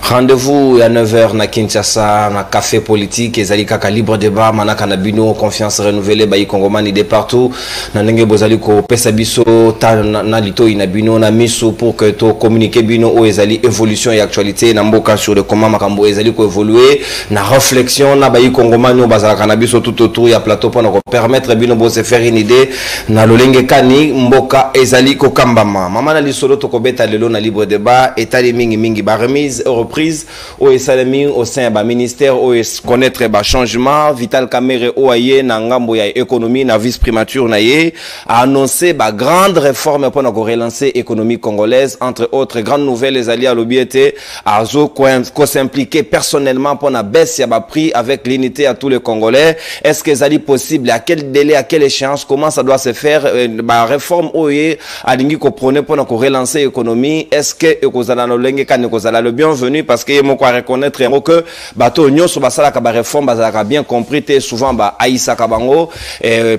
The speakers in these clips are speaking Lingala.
Rendez-vous à 9h na Kinshasa, na café politique, ezali kaka libre débat, manaka na bino, confiance renouvelée, bayi Kongomani de partout. Na ndenge bozali ko pesa biso ta na lito ina bino na miso pour que to communiquer bino o ezali évolution et actualité na mboka sur le comment makambo ezali ko évoluer, na réflexion na bayi Kongomani o bazala kana biso tout autour ya plateau pour nous permettre bino bo se faire une idée na lolenge kani mboka ezali ko kambama. Mama na lisolo to ko beta lelo na libre débat etali mingi ba remise reprise au esalemi au sein ba ministère au connaître ba changement Vital Kamerhe oaye na ngambo ya économie na vice primature na ye a annoncé ba grande réforme pour nous relancer économie congolaise, entre autres grandes nouvelles les alliés à l'obéité à zo ko s'impliquer personnellement pour na baisse ya ba prix avec l'unité à tous les Congolais. Est-ce que ça est possible, à quel délai, à quelle échéance, comment ça doit se faire ba réforme oye a lingi ko prôner pour nous relancer l'économie? Est-ce que ekozala no lenge kan ekozala le bienvenu parce que mo ko reconnaître que bato nyonso basala ka ba réforme bazala bien compris te souvent ba aïssa kabango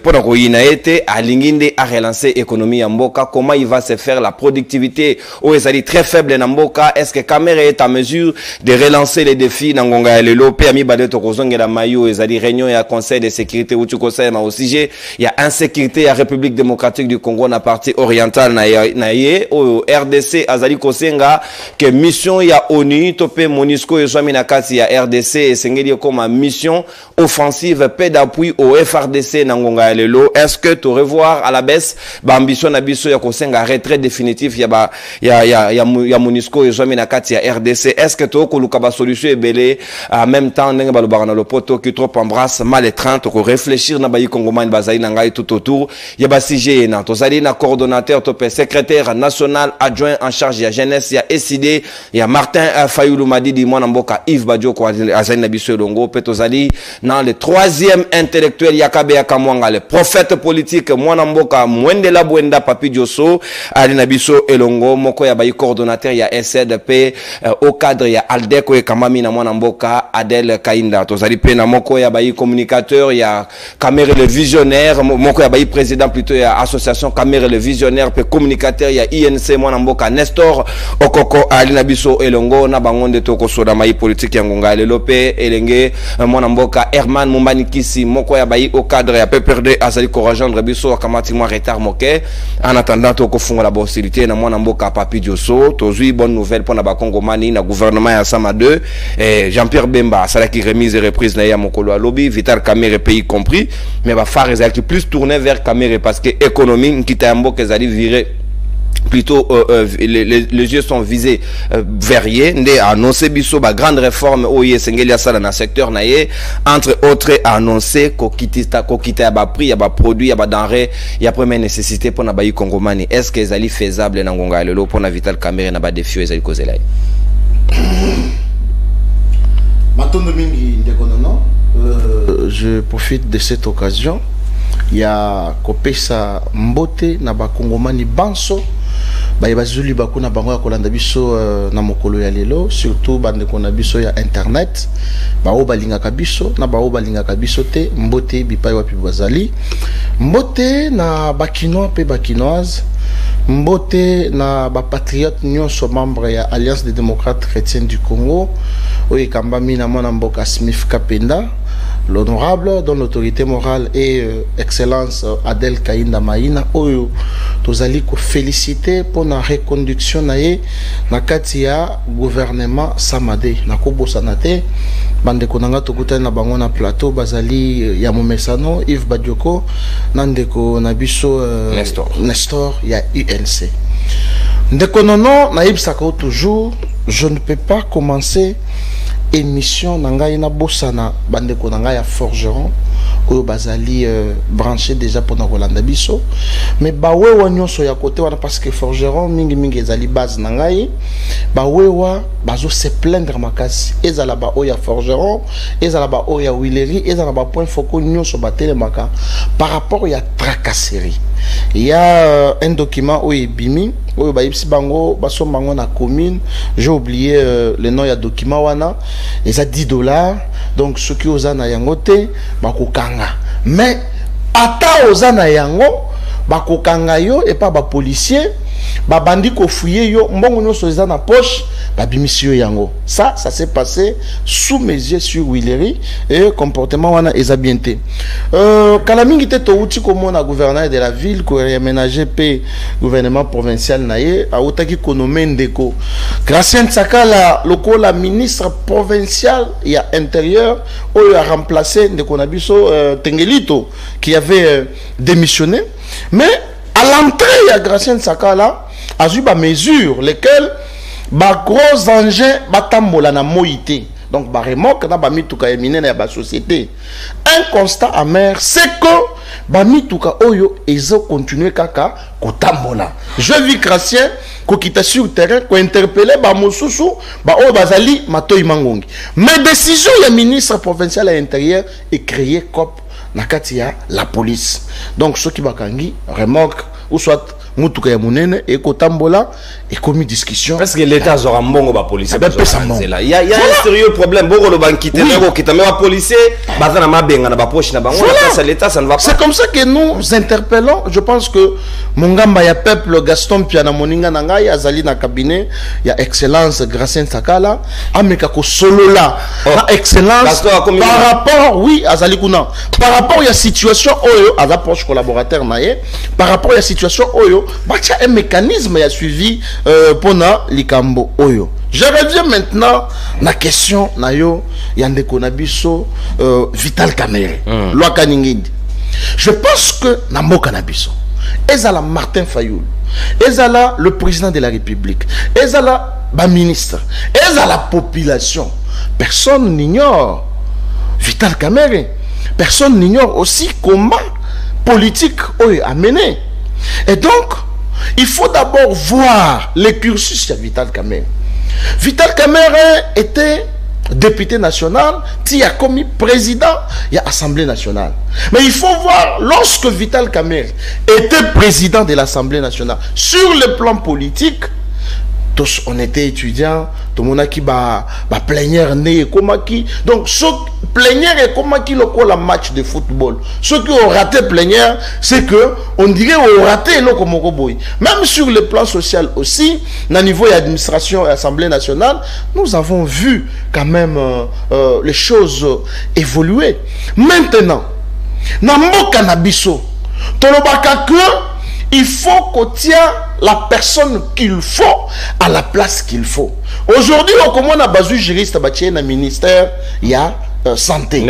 pour ko yina été a linginde à relancer l'économie ya mboka? Comment il va se faire? La productivité ou ezali très faible na mboka. Est-ce que Kamerhe est à mesure de relancer les défis na ngonga lelo pe ami badeto kozongela mayo ezali réunion ya conseil de sécurité ou tu conseil ma aussi il y a insécurité à République démocratique du Congo na partie orientale na ye au RDC azali kosenga que mission ya ONU topé MONUSCO et Joami Nakati ya RDC et sengeli comme mission offensive paix d'appui au FRDC na ngonga lelo. Est-ce que tu revoir à la baisse ba ambition na biso ya kosenga retrait définitif ya MONUSCO et Joami Nakati ya RDC? Est-ce que tu koluka ba solution ebele en même temps ndenge ba lobana le poto qui trop embrasse mal étreinte ko réfléchir na bayi Kongomani bazali na ngai tout autour ya ba CG na tozali na coordonnateur topé secrétaire national adjoint en charge ya jeunesse ya SID ya Martin Fayulu Madidi mwana mboka Yves Badioko azali na biso longo pe tozali na le troisième intellectuel Yakabe Yakamwanga le prophète politique mwana mboka Mwendela Bwenda Papi Dioso ali na biso elongo moko ya bayi coordonnateur ya SDP au cadre ya Aldeko e Kamami na mwana mboka Adel Kainda tozali pe na moko ya bayi communicateur ya Kamerhe le visionnaire moko ya bayi président plutôt ya association Kamerhe le visionnaire pe communicateur ya INC mwana mboka Nestor Okoko ali na biso elongo na bangonde toko soda mai politique ya ngonga lelo pe elenge mwana mboka Herman Mumbani Kisi moko ya bayi au cadre ya PPRD azali ko rejoindre biso akamati mwa retard moke en attendant toko funga la possibilité na mwana mboka Papi Dioso tozui bonne nouvelle pour na ba Kongomani na gouvernement ya Sama 2 Jean-Pierre Bemba ça qui remise et reprise na ya mokolo à lobby Vital Kamerhe pays compris mais va faire qui plus tourner vers Kamerhe parce que économie qui t'a mboka zali virer plutôt les yeux sont visés vers ye nde annoncé biso ba grande réforme oye sengeli ya sala na secteur na ye entre autres annoncé ko kita ba prix ya ba produit ya ba denrée ya première nécessité pour na bayi Kongomani. Est-ce que ezali faisable na ngonga lelo pour na Vital Kamerhe na ba défi ezali kozela? Je profite de cette occasion. Il y a Kopesa Mbote na ba Kongomani banso ba bazuli bakuna bango ya kolanda biso na mokolo ya lelo surtout bande kona biso ya internet ba o balinga kabiso na ba o balinga kabiso te mbote bipai wapi bazali mbote na bakinois pe bakinoise mbote na ba patriote nyonso membre ya Alliance des démocrates chrétiens du Congo oye kambami na mwana mboka Smith Kapenda l'honorable dont l'autorité morale et excellence Adel Kainda Maïna oyo tozali ko féliciter pour la reconduction nae na kati ya gouvernement Samade na ko bosana te bande konanga tokuta na bango na plateau bazali ya momesano Yves Badioko nandeko na biso Nestor ya UNC ndeko nono na ibsako toujours je ne peux pas commencer émission nanga na bosana bande konanga ya forgeron oyo bazali branché déjà pour na kolanda biso mais bawewa nyonso ya côté wana parce que forgeron mingi ezali base nangai bawewa bazo se plaindre makasi ezala ba oya forgeron ezala ba oya huilerie ezala ba point focaux nyonso batelemaka par rapport ya tracasserie. Il y a un document où il bimi où baipsi bango baso bango na commune j'ai oublié le nom ya document wana et ça $10 donc ce qui aux ana yangote bakokanga mais ata aux ana yango bakokanga yo et pas ba policier babandi ko fouiller yo mbongo nyonso eza na poche babimisi yo yango. Ça s'est passé sous mes yeux sur Willery et comportement wana eza bien te. Kala mingi te touti komona gouverneur de la ville ko réaménager pe gouvernement provincial naye autaki konomé ndeko Gracien Tsakala lokola ministre provincial ya intérieur oyo a remplacé ndeko na biso Tengelito qui avait démissionné. Mais à l'entrée ya Gracien Tsakala a eu des mesures lesquelles ba gros engins batambola na moïté. Donc ba remorque na ba mituka emine na ba société. Un constat amer c'est que ba mituka oyo ezo continuer kaka kotambola. Je vis Gracien ko kita sur terrain ko interpeller ba mosusu ba oyo bazali matoyi mangongi. Mais décision ya ministre provincial à l'intérieur est créé COP nakati ya la police. Donc ceux qui bakangi remorque ou soit mutuka ya munene et kotambola et commis discussion. Parce que l'État aura mbongo ba policier. Il y a un sérieux problème. Boko lo bankite ngo kita mais ba policier bazana mabenga na ba poche na bango na l'État ça ne va pas. C'est comme ça que nous interpellons. Je pense que Mongamba ya peuple Gaston Piana Moninga nangai azali na cabinet ya excellence Gracien Tsakala ameka ko solo là na excellence par rapport oui azali kuna par rapport ya situation oyo aza proche collaborateur naie par rapport ya situation oyo bacha un mécanisme ya suivi pona likambo oyo. Je reviens maintenant na question na yo yandeko na biso Vital Kamerhe loi kaningindi. Je pense que na mboka na biso ezala Martin Fayoul, ezala le président de la République, ezala ba ministre, ezala la population, personne n'ignore Vital Kamerhe, personne n'ignore aussi comment politique oyo a mené. Et donc il faut d'abord voir le cursus de Vital Kamerhe. Vital Kamerhe était député national, il a commis président, il y a Assemblée nationale. Mais il faut voir, lorsque Vital Kamerhe était président de l'Assemblée nationale, sur le plan politique, tous on était étudiants, tout le monde a qui ba plénière né comment qui donc ce plénière est comment qui le la match de football. Ceux qui ont raté plénière, c'est que on dirait ont raté le comme boy. Même sur le plan social aussi, na niveau d'administration et Assemblée nationale, nous avons vu quand même les choses évoluer. Maintenant, na mboka na biso, tolobaka que il faut qu'on tient la personne qu'il faut à la place qu'il faut. Aujourd'hui, on commence à baser juriste à na ministère, il y a santé.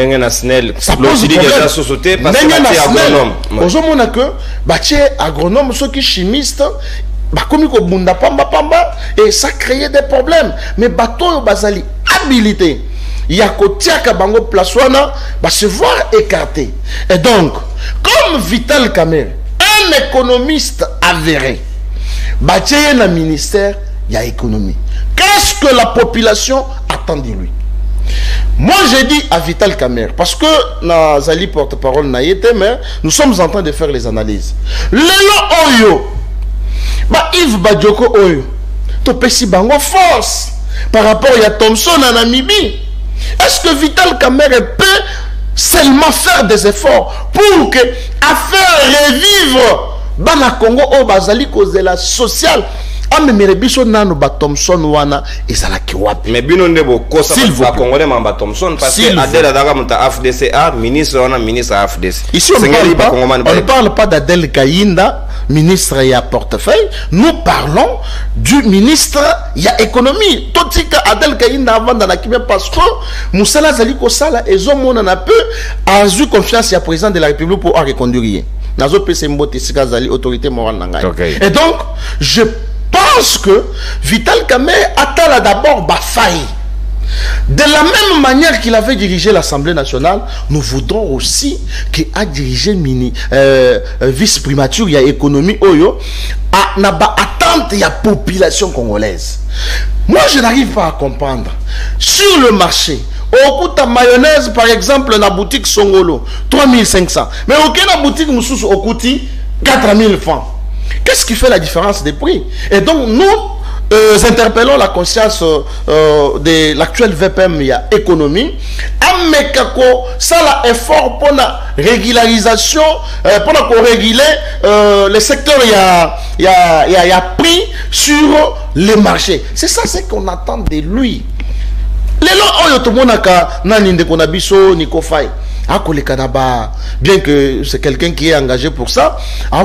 Ça pose problème. Société parce que agronome. Aujourd'hui, on a que bâti agronome, ceux qui chimistes, comme ko bunda pamba et ça crée des problèmes. Mais bateau basali habilité. Il y a côté à bango plaswana va se voir écarté. Et donc, comme Vital Kamerhe, un économiste avéré, bâti un ministère, il y a économie. Qu'est-ce que la population attend de lui? Moi, j'ai dit à Vital Kamerhe, parce que Nazali porte-parole n'a été, mais nous sommes en train de faire les analyses. Lélo Oyo, Yves Badioko Oyo, Topesi Bango force par rapport à Thompson en Namibie. Est-ce que Vital Kamerhe peut seulement faire des efforts pour que affaire revivre Bana Congo au Bazali cause de la sociale? Mais Thompson wana ezalaki wapi? Mais bino ndebo kosa ba congolais mamba Thompson parce que Adel Adara monta AFDCA ministre wana ministre AFDC. Ici on ne parle pas d'Adel Kayinda ministre ya portefeuille, nous parlons du ministre ya économie. Totika Adel Kayinda avant dans la Kibé parce que Moussala Zaliko Sala ezomona na peu a eu confiance ya président de la République pour reconduire. Nazo PC Mbote Sika Zali autorité morale nanga. Et donc je pense que Vital Kamerhe attend d'abord Bafaï. De la même manière qu'il avait dirigé l'Assemblée nationale, nous voudrons aussi qu'il a dirigé vice-primature, il y a économie, oyo, n'a pas attente, il y a population congolaise. Moi, je n'arrive pas à comprendre. Sur le marché, au coût de mayonnaise, par exemple, dans la boutique Songolo, 3500. Mais aucune boutique Moussous au coût 4000 francs. Qu'est-ce qui fait la différence des prix? Et donc, nous, interpellons la conscience de l'actuel VPM, il y a économie. Amekako, ça l'a effort pour la régularisation, pour réguler les secteurs, il y a prix sur les marchés. C'est ça ce qu'on attend de lui. Les lois, tout le monde a bien que c'est quelqu'un qui est engagé pour ça, est-ce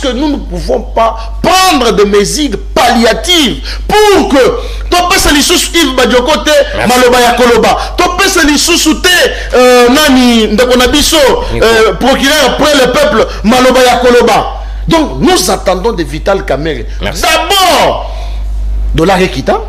que nous ne pouvons pas prendre des mesures palliatives pour que procureur après le peuple Malobaya Koloba. Donc nous attendons de Vital Kamerhe d'abord dollar équitable,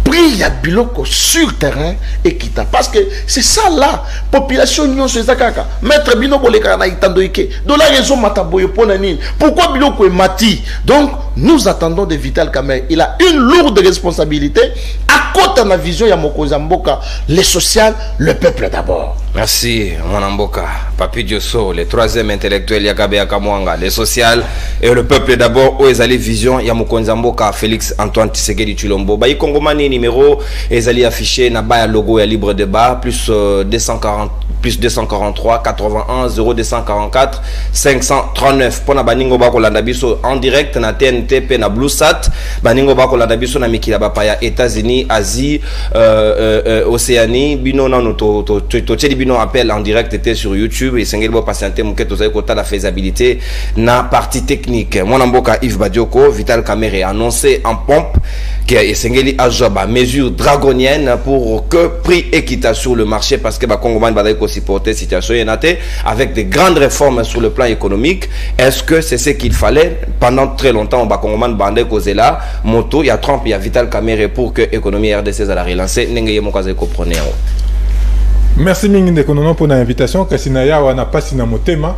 prix à biloko sur terrain équitable. Parce que c'est ça là, population union c'est ça kaka. Maître bino boleka na itando ike. Dollar raison mataboyo ponanine. Pourquoi biloko est mati? Donc nous attendons de Vital Kamerhe. Il a une lourde responsabilité à côté de la vision ya Mokonzi Mboka, le social, le peuple d'abord. Merci, mon Mboka. Papi Diosso, le troisième intellectuel Yakabe Akamwanga, le social et le peuple d'abord. Où est allé vision ya Mokonzi Mboka, Félix Antoine Tshisekedi Tshilombo. Bayi Kongomani numéro est allé affiché na baya logo ya libre débat plus 240 plus 243 81 0244 539 pona baningo bako landa biso en direct na TNT pe na BlueSat baningo bako landa biso na mikila bapaya États-Unis, Asie, Océanie bino nano to tcheli bino appel en direct était sur YouTube et sengeli bo patienter muketo za kota la faisabilité na partie technique. Mon Mboka Yves Badioko, Vital Kamerhe annoncé en pompe que sengeli ajoba mesure draconienne pour que prix équitable sur le marché parce que ba Congoman ba supporter situation avec de grandes réformes sur le plan économique. Est-ce que c'est ce qu'il fallait? Pendant très longtemps, Bakongoman Bande Kozela, Moto, il y a Trump, il y a Vital Kamerhe pour que l'économie RDC à la relancer. Merci Minginde Konono pour l'invitation. Kassinaya wana pas sinamotema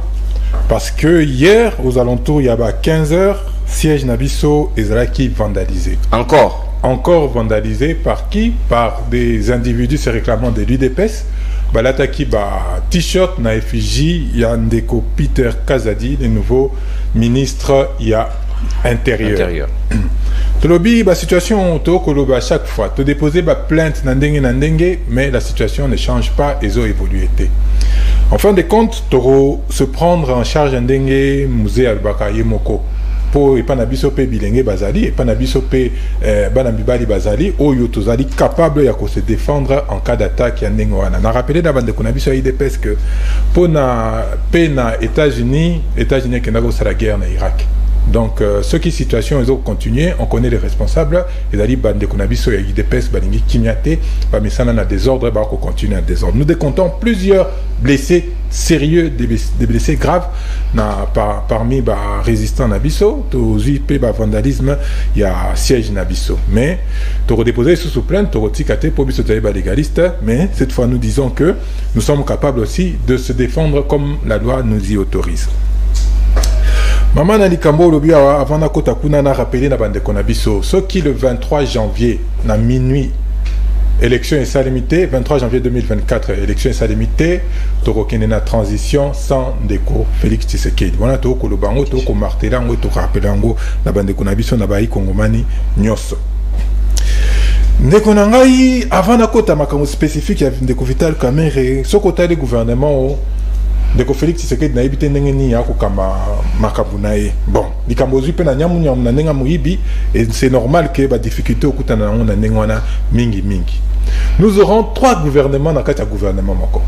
parce que hier aux alentours il y a 15h siège Nabiso Ezraki vandalisé. Encore vandalisé par qui? Par des individus se réclamant de l'UDPS. Balataki ba t-shirt na effigie Yandeko Peter Kazadi, le nouveau ministre ya intérieur. To lobby ba situation to koloba chaque fois to déposer ba plainte nandenge mais la situation ne change pas et zo évolué. En fin de compte toro se prendre en charge ndenge musée Albaka Yemoko pour epanabiso pe bilenge bazali epanabiso pe banambibali bazali oyo tozali capable ya ko se défendre en cas d'attaque ya ndenge wana na rappeler da bande konabiso ya IDPS que pour na États-Unis qui n'a pas la guerre en Irak. Donc, ce qui situation, ils ont continué, on connaît les responsables, ils ont dit que les Konabiso et IDPS, Balingi, Kimiate, Bamisana na désordre, Bako continue à désordre. Nous décomptons plusieurs blessés sérieux, des blessés graves, parmi les résistants Nabiso, aux IP, vandalisme, il y a siège Nabiso. Mais, tu as déposé sous plainte, tu as ticate pour les légalistes, mais cette fois nous disons que nous sommes capables aussi de se défendre comme la loi nous y autorise. Maman Nalikambo Lobi avant na kota kuna na rappelé na bande konabiso ce qui le 23 janvier na minuit élection et salimité 23 janvier 2024 élection et salimité torokene na transition sans déco Félix Tshisekedi voilà to ko lobango to ko martelango to rappelango na bande konabiso na bayi kongomani nyoso ndeko na ngai avant na kota makambo spécifique ya ndeko Vital Kamerhe ce côté du gouvernement Ndeko Félix Tshisekedi na ibite ndenge ni ya kokamba makabu na ye. Bon, likambo zupe na nyamu na ndenga muibi et c'est normal que ba difficulté okutana na ndenge wana mingi. Nous aurons 3 gouvernements dans le gouvernement moko.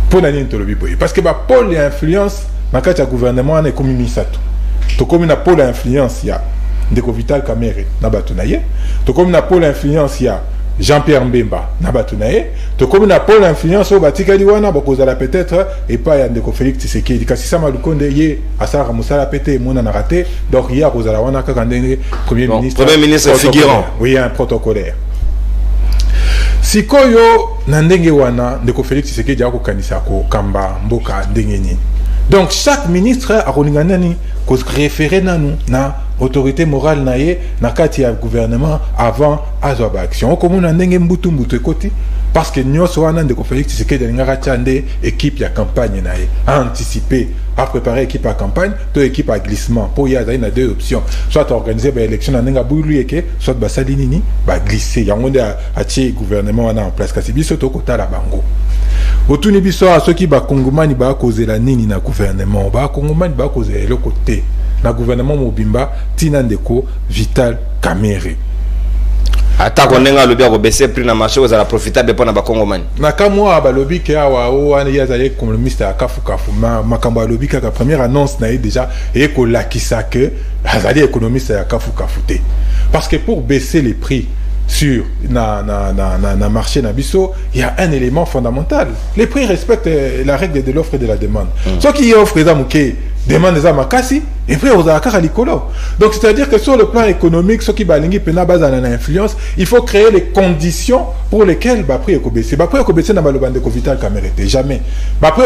Pour nani ntolobi boye parce que ba pôle et influence dans le gouvernement na komi misato. To komi na pôle influence ya Ndeko Vital Kamerhe na batunaye. To komi na pôle influence ya Jean-Pierre Mbemba na batunaye to comme na pôle influence au batikali wana bokozala peut-être et pas ya ndeko Félix Tshisekedi kasi sama lukonde ye asara musala pété mona na raté donc hier kozala wana kaka ndenge premier ministre figurant oui un protocolaire sikoyo na ndenge wana ndeko Félix Tshisekedi ako kanisa ko kamba mboka ndenge nini donc chaque ministre a koningana ni ko référer nanu na autorité morale naie na kati ya gouvernement avant azwa ba action comme na ndenge mbutu ekoti parce que nyonso wana ndeko Félix Tshisekedi alingaka tande équipe ya campagne naie a anticiper à préparer équipe à campagne to équipe à glissement pour y a deux options soit organiser ba élection na ndenge bulu eke soit ba sali nini ba glisser yango nde a tie gouvernement wana en place kasi biso to kota la bango otuni biso a soki ba kongomani ba kozela nini na gouvernement ba kongomani ba kozela le côté na gouvernement mobimba tina ndeko Vital Kamerhe ata konenga lobi ko baisser prix na marché aux ala profitable pour na ba kongomani na kamwa ba lobi ke awa o wana ya zaye économiste ya kafu makambo lobi ka première annonce na déjà et ko lakisa que azali économiste ya kafu te parce que pour baisser les prix sur na marché na biso il y a un élément fondamental les prix respectent la règle de l'offre et de la demande ce qui offre ça muke demande des amakasi et puis aux akara likolo donc c'est à dire que sur le plan économique ce qui balingi pena base en influence il faut créer les conditions pour lesquelles ba prix ekobaisser na balobande ko Vital Kamerhe jamais ba prix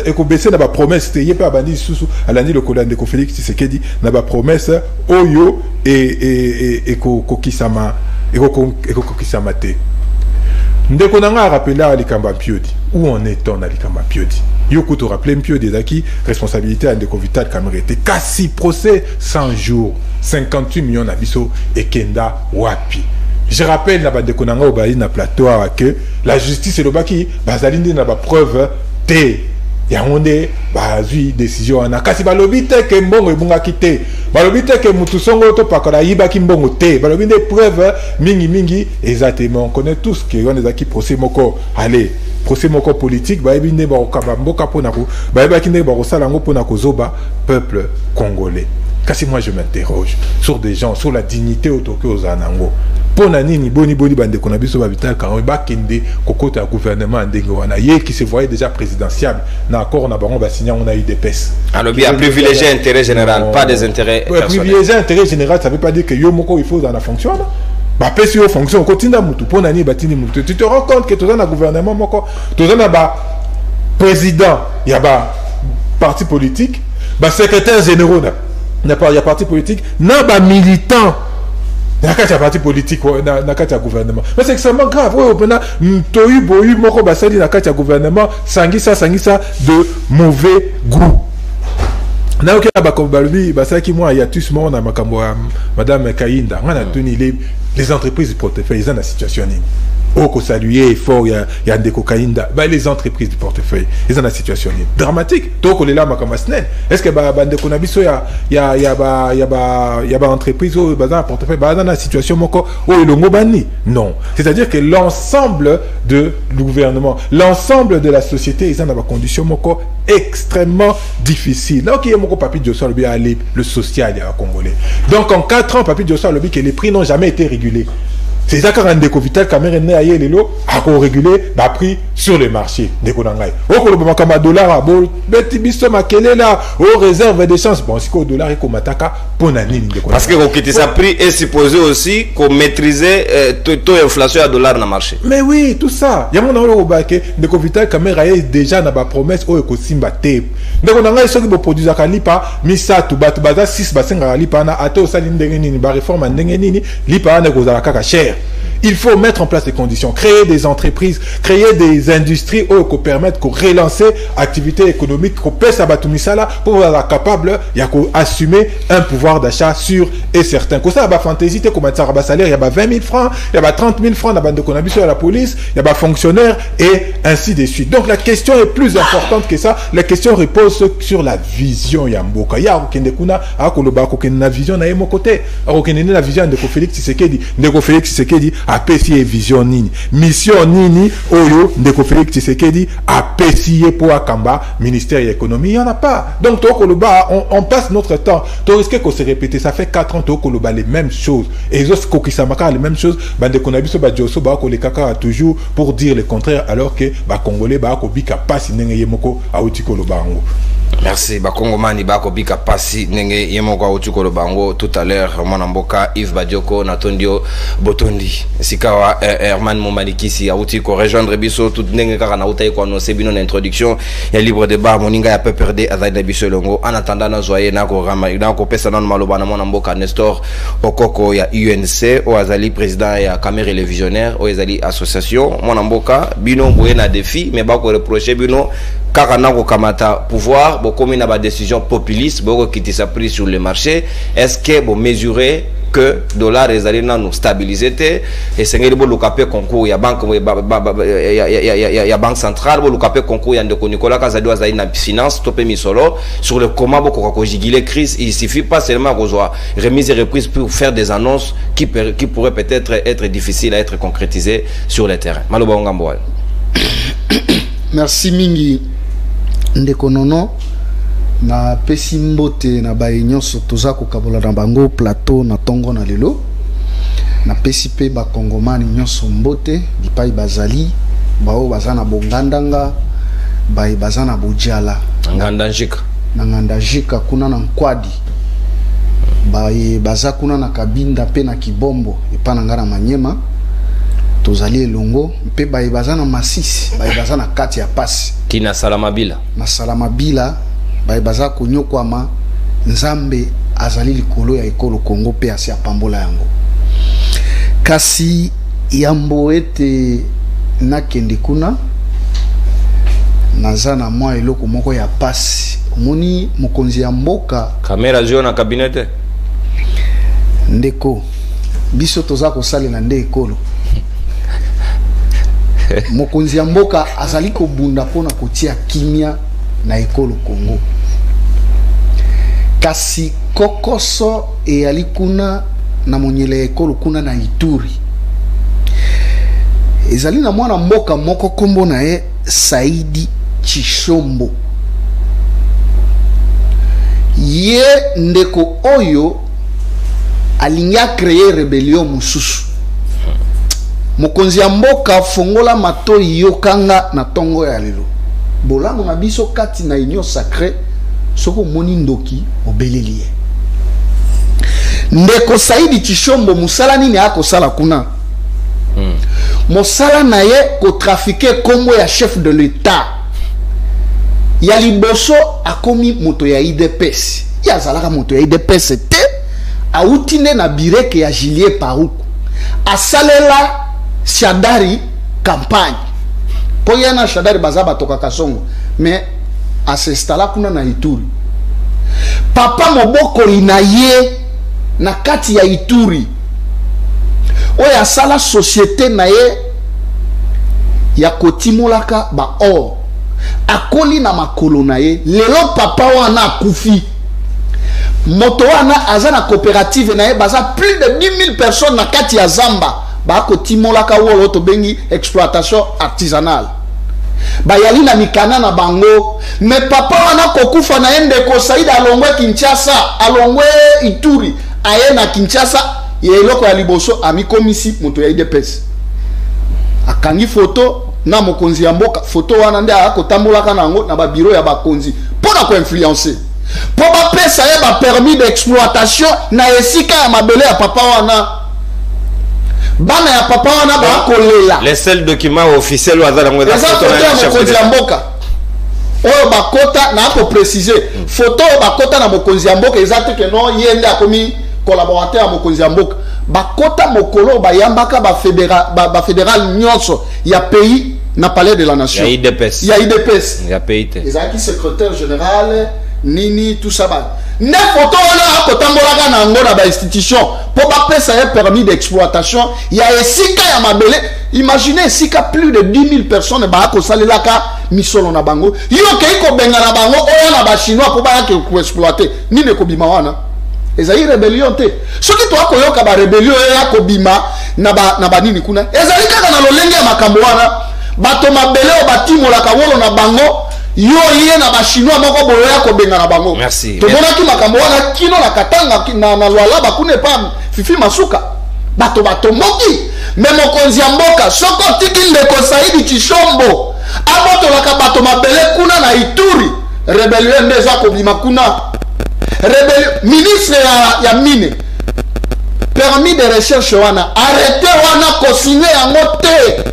ekobaisser na ba promesse te yepa bandi susu alandi le kolande ko Félix Tshisekedi na ba promesse oyo et kokisama ekokokisama te ndeko nanga rappelé à likamba Mpiodi où on est on à likamba Mpiodi yoko to rappeler Mpiodi zaki responsabilité à ndeko Vital Kamerhe te kasi procès 100 jours 58 millions na biso ekenda wapi je rappelle na bandeko nanga obali na plateau que la justice elobaki bazali na ba preuve te yangonde bazui décision ana kasi balobi te ke mbongo ebungaki te balobi te ke mutu songo to pakola yibaki mbongo te balobi des preuves mingi exactement on connaît tous que on ezaki procès moko allez procès moko politique bayebi nde bakokaba mboka pona ko bayebaki nde bakosala ngo pona kozoba peuple congolais kasi moi je m'interroge sur des gens sur la dignité autoke ozanango pona nini boni bande kona biso ba Vital Kamerhe ba kende kokota gouvernement ndenge wana ye qui se voyait déjà présidentiable na accord na bango ba signé on a eu des pèses alors bien privilégier intérêt général pas des intérêts personnels privilégier intérêt général ça veut pas dire que yo moko il faut dans la fonction là ba pesi yo fonction kotinda mutu pona ni batini mutu tu te rends compte que tout dans le gouvernement moko tout dans ba président il y a ba parti politique ba secrétaire généraux il y a parti politique na ba militant na kati ya parti politique na kati ya gouvernement mais c'est extrêmement grave ouais pena toyu boyu moko basali na kati ya gouvernement sangisa de mauvais goût na oke ba balobi basaki moi il y a tous monde na makambo madame Kainda ngana tuni les entreprises du portefeuille ils ont la situation nini oko saluer fort il y a des Kainda les entreprises du portefeuille ils ont la situation dramatique toko lela makamasnen est-ce que bande kona biso il y a entreprise au bazan portefeuille dans la situation moko o elongo bani non c'est-à-dire que l'ensemble de gouvernement l'ensemble de la société ils ont des conditions moko extrêmement difficiles là OK moko papi Diosso lobi aller le social ya congolais donc en 4 ans papi Diosso lobi que les prix n'ont jamais été régulés. C'est ça quand ndeko Vital Kamerhe né aye lelo a ko réguler ba prix sur le marché ndeko nangai oko lo makama dollar bo beti biso makele là au réserve de chance bon si ko dollar ko mataka pona nini ndeko parce que kokiti sa prix est supposé aussi qu'on maîtriser taux inflation à dollar na marché mais oui tout ça yamo na lo bake ndeko Vital Kamerhe aye déjà na ba promesse o ko simba te ndeko nangai soki bo produire kalipa misatu batu baza 6 basenga lipa na ato sali ndenge nini ba réforme ndenge nini lipa na ko za kaka cher. Il faut mettre en place les conditions, créer des entreprises, créer des industries qui permettent de relancer l'activité économique, qu'on pèse à Batumisala pour être capable d'assumer un pouvoir d'achat sûr et certain. Comme ça, il y a fantaisie, comme un salaire, il y a 20 000 francs, il y a 30 000 francs, il y a la police, il y a fonctionnaires et ainsi de suite. Donc la question est plus importante que ça. La question repose sur la vision Yamboka. Il y a une vision à mon côté. La vision de Félix Tshisekedi apesi vision nini mission nini oyo ndeko Félix Tshisekedi apesi pour akamba ministère de l'économie il y en a pas donc on passe notre temps to risque que se répéter ça fait 4 ans to koloba les mêmes choses et les autres kokisamaka les mêmes choses bande konabiso ba Diosso ba ko le kaka toujours pour dire le contraire alors que ba congolais ba ko bika pasi ndenge yemoko auti koloba ngo Merci. Bakongomani bako bika pasi nenge yemo kwa utuko lo bango tout à l'heure mwana mboka Yves Badioko Natondio Botondi sikawa Herman Momalikisi auti ko rejoindre biso tout nenge kaka na utai ko annoncer bino na introduction ya libre débat moninga ya PPRD azali biso longo en attendant na zoyer na ko rama na ko pesa na maloba na mwana mboka Nestor Okoko ya UNC o azali président ya Camere les visionnaires o azali association mwana mboka bino boye na défi mais bako reprocher bino kaka na ko kamata pouvoir comme une décision populiste, qui est prise sur le marché, est-ce que vous mesurez que le dollar est allé nous stabiliser et c'est que vous avez concours, il y a banque, il y a banque centrale, vous avez concours, il y a Nicolas Kazado a une finance, topé mis solo sur le comment vous conjuguer crise. Il suffit pas seulement qu'on soit remise et reprise pour faire des annonces qui pourraient peut-être être difficiles à être concrétisées sur le terrain. Maloba Ngamboa. Merci Mingi Ndekonono. Na pesi mbote na baye nyonso toza kokabola na bango plateau na tongo na lelo na pesi pe ba kongomani nyonso mbote bipai bazali bao bazana bongandanga baye bazana bojala ngandanjika na ngandanjika kuna na nkwadi baye baza kuna na kabinda pe na kibombo epana ngana manyema tozali elongo pe baye bazana masisi baye bazana kati ya pasi kina salamabila na salamabila baye baza konyokwama nzambe azali likolo ya ekolo Kongo pe asi apambola yango kasi yambo ete nakende kuna naza na mwa eloko moko ya pasi omoni mokonzi ya mboka kamera zio na kabinete ndeko biso toza kosalela nde ekolo mokonzi ya mboka azali kobunda pona kotia kimia na ekolo Kongo kasi kokoso e alikuna na monyele ekolo kuna na Ituri ezali na mwana mboka moko kombo na ye Saidi Chishombo ye ndeko oyo alinga créer rebellion mususu mokonzi ya mboka fongola matoi yokanga na tongo ya lelo bolango na biso kati na union sacrée soko moni ndoki obeleli ye ndeko Saidi Chishombo musala nini akosala kuna mosala na ye ko trafiquer kombo ya chef de l'état ya liboso akomi moto ya IDPS ya zalaka moto ya IDPS te autine na bireke ya Julien Paruku asalela Shadari campagne poya na Shadari bazaba toka Kasongo mais asestala kuna na Ituri papa moboko ina ye na kati ya Ituri oya sala société na ye ya kotimolaka ba or akoli na makolo na ye lelo papa wana akufi moto wana aza na coopérative na ye baza plus de 10 000 personnes na kati ya Zamba ba kotimolaka wolo to bengi exploitation artisanale bayali na mikana na bango mais papa wana kokufa na ende ko Saida alongwe Kinshasa alongwe Ituri aye na Kinshasa ye eloko ya liboso amikomisi moto ya IDPS akangi photo na mokonzi ya mboka photo wana nde akotambolaka nango na ba bureau ya bakonzi pona ko influencer po ba pesa ye ba permis d'exploitation na esika ya mabele ya papa wana bana ya papa wana ba kolela les seuls documents officiels wa zala ngweza photo ya mokonzi ya mboka oyo bakota na ko préciser photo bakota na mokonzi ya mboka exacte que non yende akomi collaborateur à mokonzi ya mboka bakota mokolo bayambaka ba fédéral nyonso ya pays na palais de la nation ya IDPS ya pays te ezaki secrétaire général nini tout ça ba ne photo wana akotambolaka na ngo na ba institution po ba pesa ya permis d'exploitation ya esika ya mabele imaginez esika plus de 10 000 personnes ba akosalelaka misolo na bango yo kei ko benga na bango oyo na ba chinois po ba ko exploiter nini ko bima wana ezali rebellion te soki to akoyoka ba rebellion ya kobima na ba nini kuna ezali kaka na lolenge ya makambo wana bato mabele o batimolaka wolo na bango yo ye na ba chinois moko boyo ya kobenga na bango merci to bona ki makambo wana kino na katanga na lwala bakune pa fifi masuka bato moki me mokonzi ya mboka soko tiki ndeko Saidi Chishombo abotolaka bato mabele kuna na Ituri rébellion déjà kobima kuna rébellion ministre ya mine permis de recherche wana arrêté wana kosigner yango te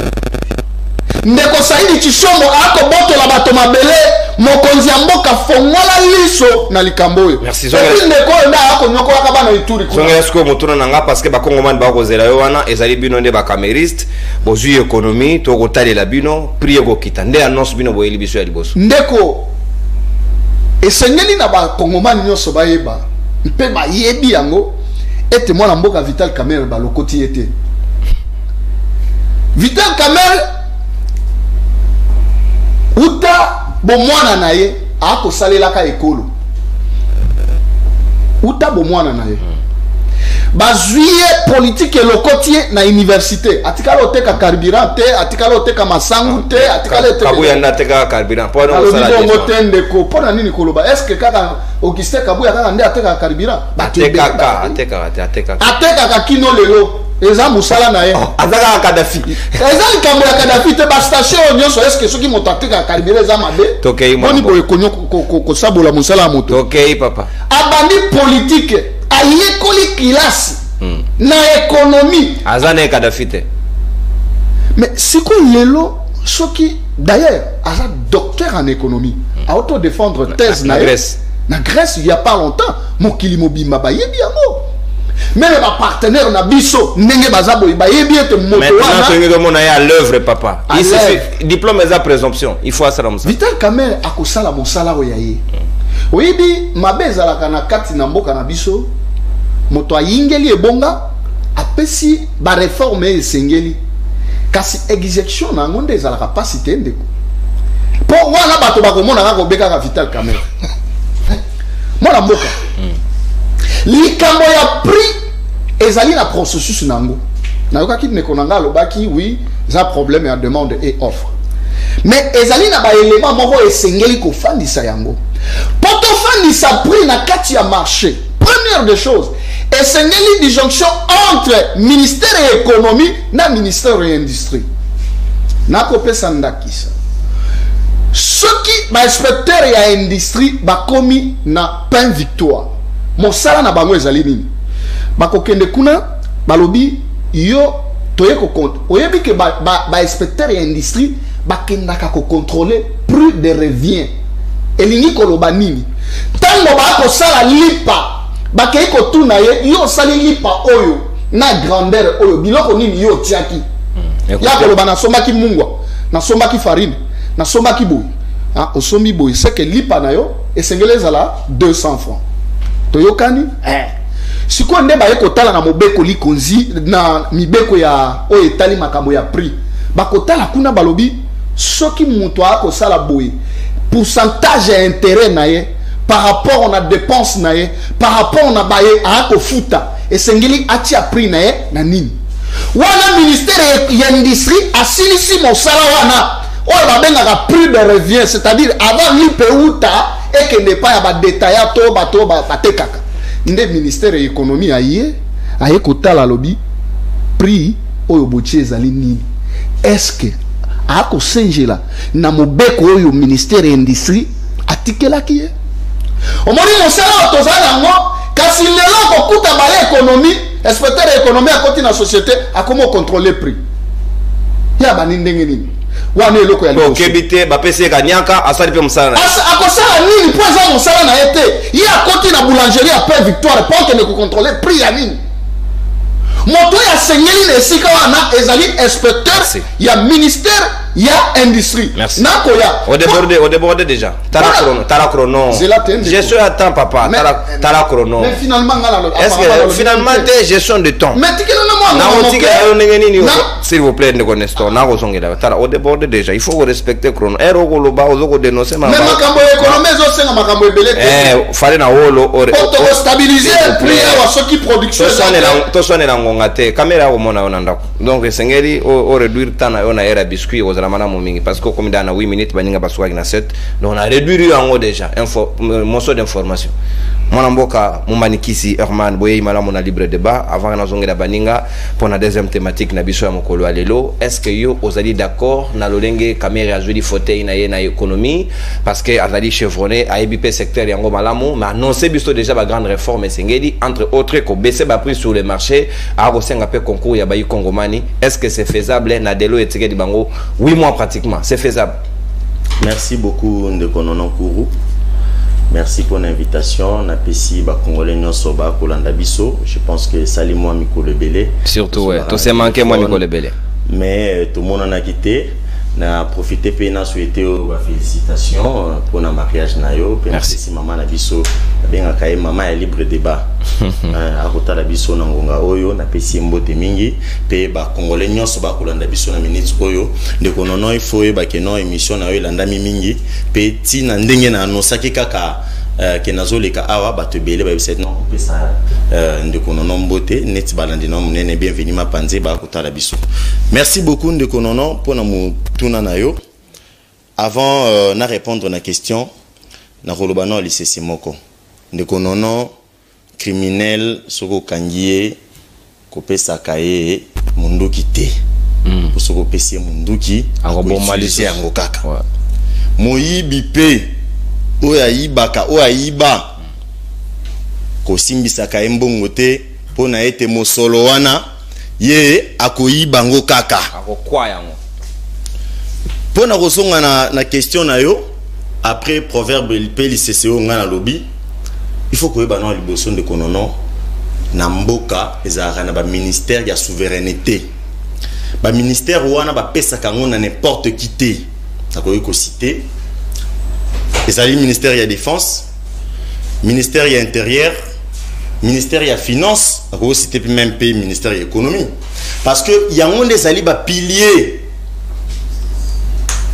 ndeko Saidi Chisombo ako boto la bato mabele mokonzi ya mboka fongola liso na likambo oyo merci ndeko nda ako nyoko waka bana ituri ko songa esko mutuna nanga parce que ba kongomani ba kozela yo wana ezali bino nde ba cameriste bozui économie to kotalela bino prier ko kita nde annonce bino boyeli biso ya liboso ndeko esengeli na ba kongomani nyoso bayeba mpe bayebi yango ete mwana mboka Vital Kamerhe ba lokoti ete Vital Kamerhe uta bo mwana na ye ako salelaka ekolo uta bo mwana na ye bazuye politique lokotie na université atikala oteka carburant te atikala oteka masangu te atikala oteka Kabuya ndateka carburant po na osala bongo tende ko pona nini koloba est-ce que kaka Auguste Kabuya kaka nde ateka carburant ateka kino lelo eza musala na ye azaka Kadhafi eza likambo ya Kadhafi te ba station nyonso est-ce que soki moto ateka carburant eza mabe tokei moni boye konyo ko sabola musala moto tokei papa abandi politique ayekoli kilasi na économie azane Kadhafi te mais siko lelo soki d'ailleurs aza docteur en économie a auto défendre thèse na Grèce na Grèce il y a pas longtemps mokili mobimba bayebi yango même ba partenaire na biso ndenge bazabo bayebi ete moto wana maintenant to ngi mona ya l'œuvre papa il se fait diplôme eza présomption il faut asala musa Vital Kamerhe akosala mosala oyo yaye oyebi mabe ezalaka na kati na mboka na biso moto ayingeli ebonga apesi ba réforme esengeli kasi exécution na yango nde ezalaka pasi te ndeko po wana bato bakomona kaka kobekaka Vital Kamerhe mwana mboka likambo ya prix ezali na processus nango nayokaki ndeko na nga alobaki oui za problème ya demande et offre mais ezali na baélément moko esengeli kofandisa yango po tofandisa prix na kati ya marché. Première des choses, esengeli disjonction entre ministère ya économie na ministère ya industrie nakopesa ndakisa soki bainspecteur ya industrie bakomi na pain victoire mosala na bango ezali nini bakokende kuna balobi yo toye ko compte oyebi ke bainspecteur ya industrie bakendaka ko contrôler prix de revient elingi koloba nini tango bakosala lipa bakei kotuna ye yo osali lipa oyo na grandeur oyo biloko nini yo tiaki ya koloba nasombaki mungwa nasombaki farine nasombaki boy osombi boy c'est que lipa na yo esengeli ezala 200 francs toyokani siko nde baye kotala na mobeko likonzi na mibeko ya oyo etali makambo ya prix bakotala kuna balobi soki moto akosala boy pourcentage ya intérêt na ye par rapport na dépense na ye par rapport na baye akofuta esengeli atia prix na ye na nini wana ministère ya industrie asilisi mosala wana oyo babengaka prix de revient c'est-à-dire avant lipe uta ekende pa ya badétaillant to bato batekaka nde ministère ya économie aye kotala lobi prix oyo botie ezali nini est-ce que akosengela na mobeko oyo ministère ya industrie atikelaki ye omoni mosala otozala yango kasi lelo kokuta bale économie inspecteur ya économie akoti na société akomo contrôler prix ya bani ndenge nini wana eloko ya liboso okebite bapesi kanyaka asali pe mosala na akosala nini po eza mosala na ye te ye akoti na boulangerie ya Pain Victoire po akende kocontrôler prix ya nini moto ya sengeli na esika wana ezali inspecteur ya ministère ya industrie nakoya odéborde déjà tala chrono gestion ya temps papa tala chrono mais finalement est-ce que finalement te gestion de temps mais tikela na mwana na otika yo ndenge nini s'il vous plaît ndeko Nestor na ko songela tala odéborde déjà il faut respecter chrono ero ko loba ozoko dénoncer mais makambo économie ezosenga makambo ebele fale na wolo pour stabiliser prix ya soki production to sonela ngonga te caméra ko mona ona ndako donc esengeli o réduire temps na yo na era biscuit la madame mingi parce que comme dans 8 minutes baninga baswa na 7 donc on a réduit en déjà morceau d'information mon mboka mumanikisi Herman boye mala mon libre débat avant na zonga baninga pour la deuxième thématique na biso ya mokolo alelo est-ce que yo ozali d'accord na lolenge caméra azuli fauteuil na ye na économie parce que azali chevronné a EBP secteur yango malamu mais annoncé biso déjà ba grande réforme sengeli entre autres ko baisser ba prix sur le marché a resenga pe concours ya bayi Kongomani est-ce que c'est faisable na delo etike di bango 8 mois pratiquement c'est faisable. Merci beaucoup Ndeko Nono Kourou. Merci pour l'invitation. Napesi ba Congolais nyonso ba kolanda biso. Je pense que sali moi Mikolo Belé. Surtout ouais, tout c'est manqué moi Mikolo Belé. Mais tout le monde en a quitté. Na profité pe na souhaité ba félicitations pour na mariage na yo. Merci maman na biso. Benga kaye maman est libre débat. A kota la biso na ngonga oyo na pesi mbote mingi pe ba Congolais nyonso ba kolanda biso na minutes oyo. Ndeko Nono il faut ba ke no émission na yo landa mingi pe ti na ndenge na anosaki kaka ke nazoleka awa bato belé ba biset non pesa Ndeko Nono mbote net balandi no munene bienvenue ma panze ba kota la biso. Merci beaucoup Ndeko Nono pour na mutuna na yo. Avant na répondre na question na kolobana lycée Simoko. Ndeko Nono criminel soko kangié kopesa kaye munduki te soko pesi munduki bon malisi yango kaka moyibi pe oya yibaka oya yiba ko simbisa kaye mbongo te pona ete mosolo wana ye akoyiba ngo kaka akokwa yango pona kosonga na question na yo après proverbe pe liseseo ngana lobi. Il faut que les gens liboso de konono na mboka ezalaka na ba ministère ya souveraineté. Ba ministère wana ba pesa kango na n'importe qui te. Akoyi ko citer. Ezali ministère ya défense, ministère ya intérieur, ministère ya finance, akoyi citer même pays ministère ya économie. Parce que yango ezali ba pilier.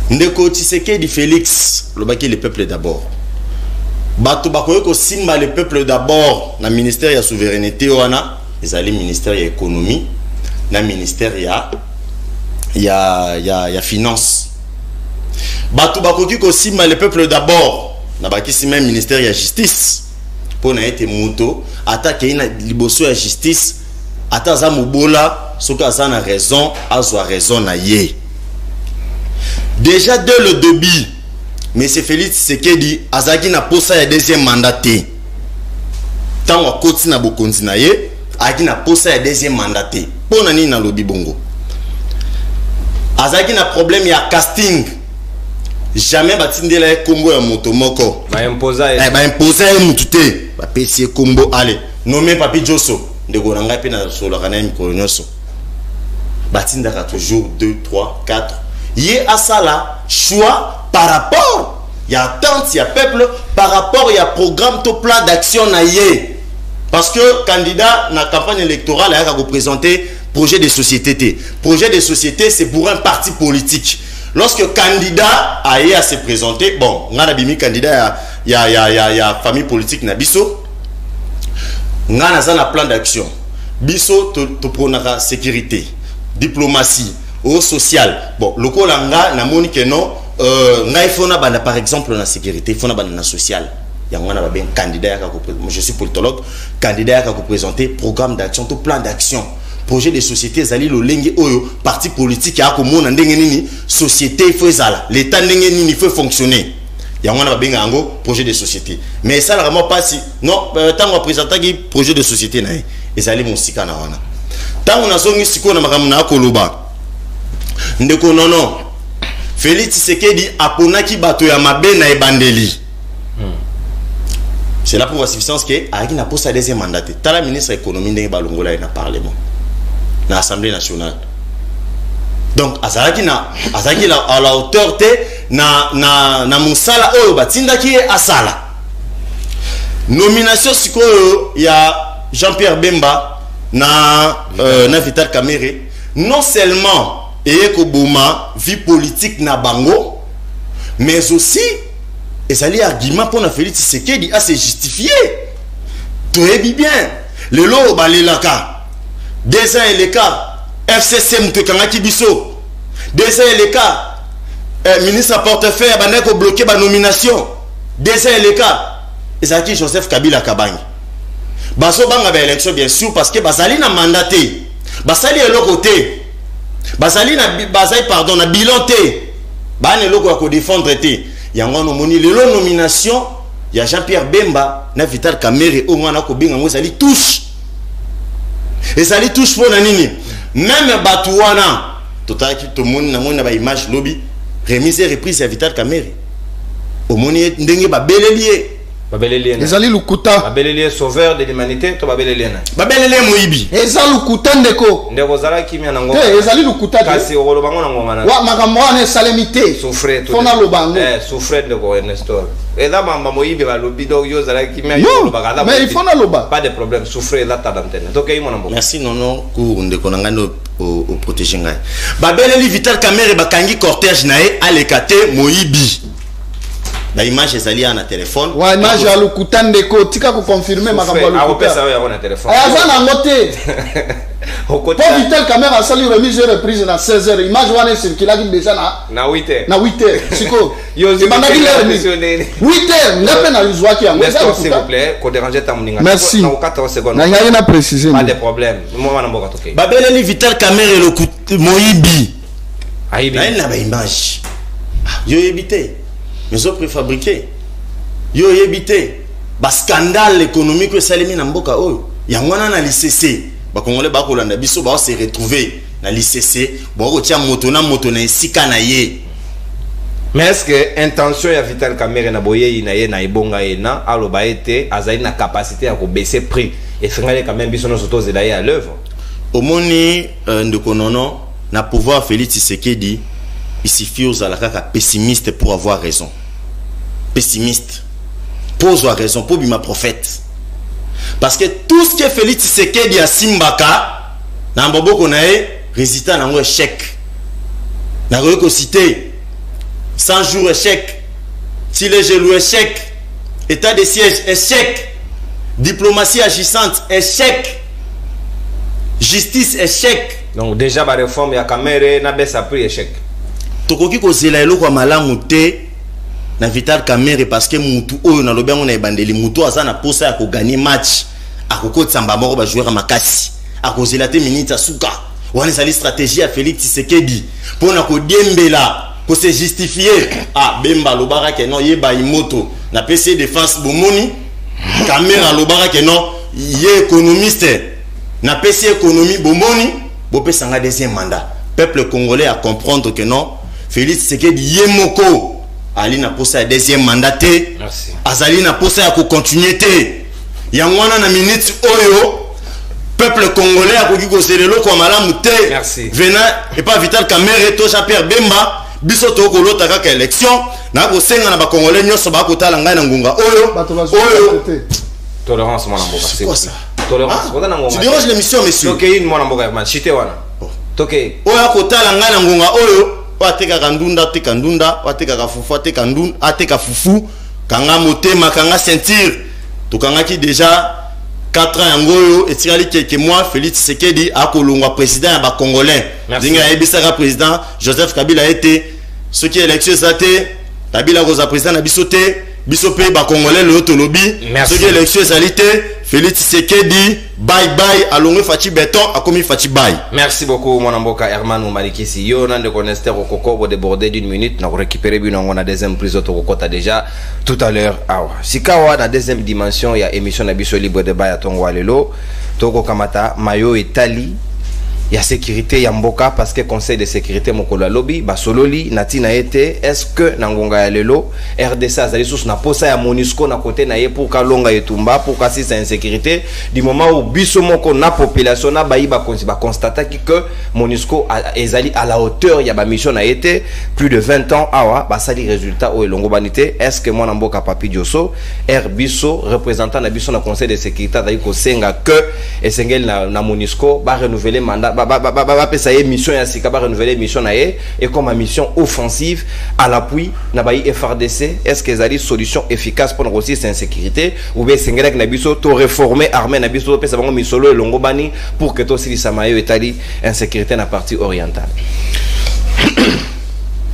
Ndeko Tshisekedi Félix, lobaki le peuple d'abord. Bato bakoye ko simba le peuple d'abord na ministère ya souveraineté wana ezali ministère ya économie na ministère ya finance. Bato bakoki ko simba le peuple d'abord na bakisi même ministère ya justice pour na ete moto attaque ina liboso ya justice ata za mobola soka za na raison azwa raison na ye. Déjà dès le début Monsieur Félix Tshisekedi azaki na posa ya deuxième mandat te. Tant wa koti na bokonzi na ye, azaki na posa ya deuxième mandat te. Pona nini na lobi bongo. Azaki na problème ya casting. Jamais batindela ye kombo ya moto moko. Ba imposa ye mutu te. Ba pesi kombo ale. Nommé Papi Josso. Ndeko na ngai pe na solo kana mikolo nyonso. Batindaka toujours 2, 3, 4. Yé asala choix par rapport il y a attente il y a peuple par rapport il y a programme tout plan d'action na yé parce que candidat na campagne électorale a représenté projet de société projet de société c'est pour un parti politique lorsque candidat a à se présenter bon on a bimi candidat il y a famille politique na biso on a plan d'action biso to pronaka sécurité diplomatie au social bon le kolanga na moni que non ngai fona bana par exemple na sécurité fona bana na social yango na ba ben candidat ka ko je suis politologue candidat ka ko présenter programme d'action tout plan d'action projet de société zali lo lenge oyo parti politique ya ko mona ndenge nini société il faut ezala l'état ndenge nini il faut fonctionner yango na ba benga yango projet de société mais ça vraiment pas si non tant on présenter ki projet de société na ezali mosika na wana tant on a zongi siko na makamuna na koloba Ndeko Nono Félix Tshisekedi aponaki bato ya mabe na ebandeli. C'est la preuve suffisance que Agi n'a pas sa deuxième mandat. Tala ministre économie ndenge balongola na parlement. Na assemblée nationale. Donc azalaki à la hauteur te na musala oyo batindaki asala. Nomination sikoyo ya Jean-Pierre Bemba na Vital Kamerhe non seulement et Koboma vie politique na bango mais aussi et ali argument pour na Félix Tshisekedi à se justifier toyebi bien le lo balelaka 2 ans et le cas FCC mutokanga kibiso 2 ans et le cas ministre portefeuille a bloqué la nomination. Déjà le cas. Et ça qui Joseph Kabila Kabangi. Baso banga ba élection bien sûr parce que basali na mandaté. Basali est le côté. Basali na basali pardon na bilan té. Bane loko ya ko défendre té. Yango no moni le nomination, il y a Jean-Pierre Bemba na Vital Kamerhe au moins na ko binga ngo sali touche. Et ça li touche pour nini. Même Batouana, tout le monde na ba image lobby, remise et reprise à Vital Kamerhe. Au moni ndenge ba belelier. Ezali Lukuta. Babelele sauveur de l'humanité, to babelele na. Babelele Moibi. Ezali Lukuta ndeko. Ndeko zala kimia na ngonga. Ezali Lukuta. Kasi okolo bango na ngonga na. Wa makamwana salemité. Souffre tout. Fona lobango. Souffre ndeko Ernesto. Eza mamba Moibi ba lobi do yo zala kimia yo lobaka. Mais il faut na loba. Pas de problème, souffre là ta d'antenne. Donc mon ambo. Merci nono cour ndeko ngano au protéger ngai. Babelele Vital Kamerhe bakangi cortège nae alekate Moibi. La image est allée à un téléphone. Ouais, image à Lukuta ndeko. Tika ko confirmer ma kambo Lukuta. Ah, on peut ça à un téléphone. Aya na ngote. Au côté. Pour Vital Kamerhe a sali remise et reprise na 16h. Image wana circula déjà na 8h. Na 8h. Siko. Yo zibandaki le remise. 8h. Ngape na luzwaki yango. S'il vous plaît, ko déranger ta muninga. Merci. Na 14 secondes. Na yaki na préciser. Pas de problème. Moi na mboka toke. Babelele Vital Kamerhe le Moibi. Aibi. Na ba image. Yo évité. Mais ont préfabriqué. Yo évité. Ba scandale économique que salimi na mboka oyo. Yangwana na l'ICC. Ba congolais ba ko landa biso ba se retrouver na l'ICC. Ba ko tia moto na esika na ye. Mais est-ce que intention ya Vital Kamerhe na boye na ye na ibonga ye na aloba ete azali na capacité à baisser prix et fingale quand même biso no soto zelaye à l'œuvre. Omoni ndeko nono na pouvoir Félix Tshisekedi il suffit aux alakaka pessimiste pour avoir raison. Pessimiste. Pose la raison pour ma prophète. Parce que tout ce que Félix Tshisekedi a Simbaka, na mbobo konae, résultat na échec. Na ko cité 100 jours échec. Si les gelou échec. État de siège échec. Diplomatie agissante échec. Justice échec. Donc déjà la réforme ya Kamerhe na baisse prix échec. Tokoki ko zela eloko malamu te na Vital Kamerhe parce que mutu oyo na lobengo na ebandeli mutu aza na posa ya ko gagner match akokotsa mbamoko ba joueur makasi akozela te minute asuka wana sali stratégie ya Félix Tshisekedi pona ko diembela ko se justifier Bemba lobara ke non yeba imoto na PC défense bomoni Kamerhe lobara ke non ye économiste na PC économie bomoni bo pesa nga deuxième mandat peuple congolais à comprendre que non Félix Tshisekedi yemoko ali na posa ya deuxième mandat te. Merci. Azali na posa ya ko continuer te. Yangwana na minute oyo peuple congolais a koki ko selelo ko malamu te. Merci. Venant et pas Vital Kamerhe to Jean-Pierre Bemba biso to ko lota kaka élection na ko senga na ba congolais nyoso ba ko tala ngai na ngunga oyo. Tolérance mon amboka. C'est quoi ça? Tolérance. Tu déranges l'émission monsieur. OK, une mon amboka man. Chité wana. OK. Oyo ko tala ngai na ngunga oyo. Wateka kandunda teka ndunda wateka kafufu wateka ndunda ateka fufu kanga motema kanga ceinture tokanga ki déjà 4 ans yangoyo etikali quelques mois Félix Tshisekedi akolongwa président ya ba congolais dinga ebisaka président Joseph Kabila été ce qui élection zate Kabila koza président na biso te biso pe ba congolais le tolobi ce qui élection zalité Félix Tshisekedi bye bye alongwe Fachi Beton akomi Fachi bye. Merci beaucoup mon amboka Herman Malikisi yo nande connaisseur au Koko déborder d'une minute na récupérer bien on a deuxième prise auto kota déjà tout à l'heure sikawa na deuxième dimension ya émission na biso libre débat ya tongo lelo toko kamata mayo etali ya sécurité ya mboka parce que conseil de sécurité mokolo lobby basololi natina été est-ce que nangonga ya lelo RDC azali sous na posa ya MONUSCO na côté na ye pour kalonga etumba pour kasi sa insécurité du moment où biso moko na population na bayi ba constater que MONUSCO ezali à la hauteur ya ba mission na été plus de 20 ans awa basali résultat o elongo banité est-ce que mwana mboka papi Dioso biso représentant na biso na conseil de sécurité azali ko senga que esengel na MONUSCO ba renouveler mandat pesa ye mission ya sika ba renouveler mission na ye et comme une mission offensive à l'appui na bayi FRDC est-ce que zali solution efficace pour aussi cette insécurité ou bien sengelek na biso to réformer armée na biso pesa bango misolo elongo bani pour que to sili samayo etali insécurité na partie orientale.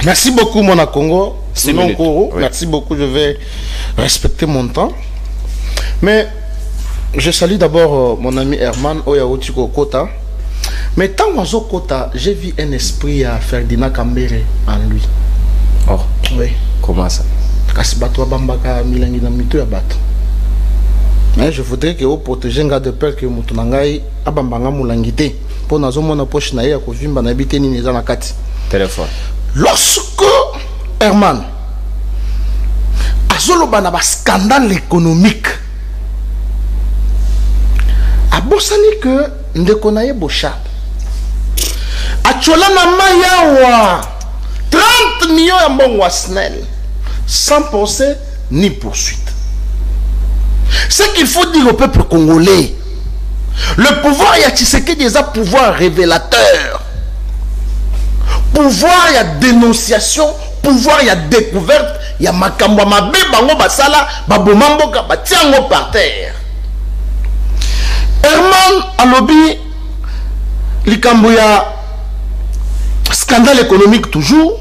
Merci beaucoup, mon Congo. Oui. Merci beaucoup, je vais respecter mon temps. Mais je salue d'abord mon ami Herman Oyaotiko Kota. Mais tant qu'Ozo Kota, j'ai vu un esprit à Ferdinand Kambere en lui. Oh, oui. Comment ça? Mais je voudrais que vous protégiez un gars de peur que Moutonangaï Abambanga Moulangité. Pour nous, on a poche naïa ko vimba na bité ni neza na kati. Téléphone. Lorsque Herman azoloba na ba scandale économique, abosani que ndeko na ye Bocha achola na mayawa 30 millions ya mbongo wa SNEL sans procès ni poursuite. Ce qu'il faut dire au peuple congolais, le pouvoir, il y a Tshisekedi, il y a pouvoir révélateur. Pouvoir, il y a dénonciation. Pouvoir, il y a découverte. Il y a makambo mabe, bango basala, babomambo kabatiango par terre. Herman alobi, likambo ya scandale économique toujours.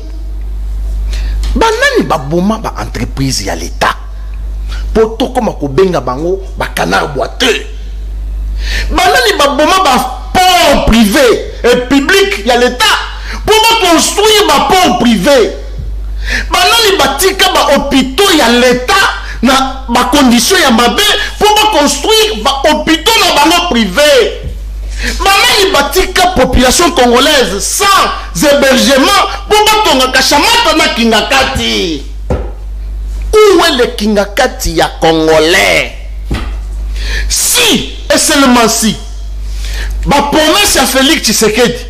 Banani baboma ba entreprise ya l'État. Poto comme kobenga bango ba canard boiteux. Banani baboma ba port privé et public ya l'État pour construire ba port privé. Banani batika ba hôpitaux ya l'État na ba condition ya mabe pour construire ba hôpitaux na bango privé. Banani batika population congolaise sans hébergement pour batonga kashamata na kingakati. Où est le kingakati ya congolais? Si et seulement si ba promesse ya Félix Tshisekedi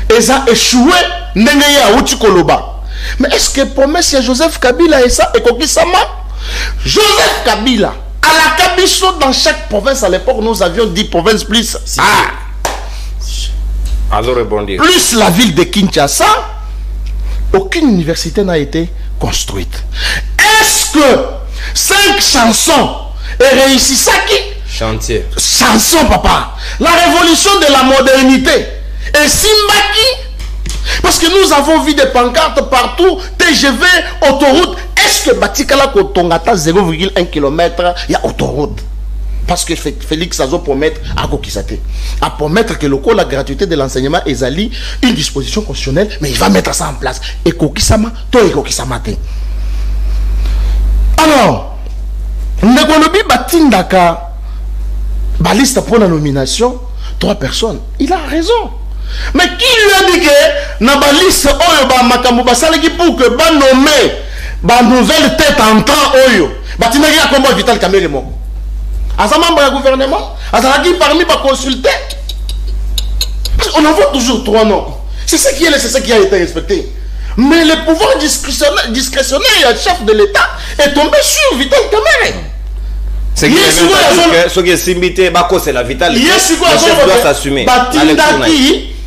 eza échoué ndenge ya uti koloba. Mais est-ce que promesse ya Joseph Kabila et ça ekokisama? Joseph Kabila à la Kabiso dans chaque province à l'époque nous avions 10 provinces plus Alors rebondir. Plus la ville de Kinshasa, aucune université n'a été construite. Est-ce que 5 chansons et réussi ça qui? Chantier. Chanson, papa. La révolution de la modernité. Et Simbaki. Parce que nous avons vu des pancartes partout. TGV, autoroute. Est-ce que Batikala Kotongata 0,1 km, il y a autoroute? Parce que Félix Azo promettre à Kokisate. À promettre que le cours, la gratuité de l'enseignement est une disposition constitutionnelle, mais il va mettre ça en place. Et Kokisama, toi et Kokisama. Alors, Negolobi Batindaka. Baliste pour la nomination, 3 personnes. Il a raison. Mais qui lui a dit que na baliste oyo ba makambo basalaki pour que ba nommer ba nouvelle tête entrant oyo batinaki ya kombo Vital Kamerhe moko. Asa membre du gouvernement, azalaki parmi ba consulter. On en voit toujours 3 noms. C'est ce qui a été respecté. Mais le pouvoir discrétionnaire du chef de l'État est tombé sur Vital Kamerhe. C'est ce qui est simité, c'est la vitale. Le chef doit s'assumer.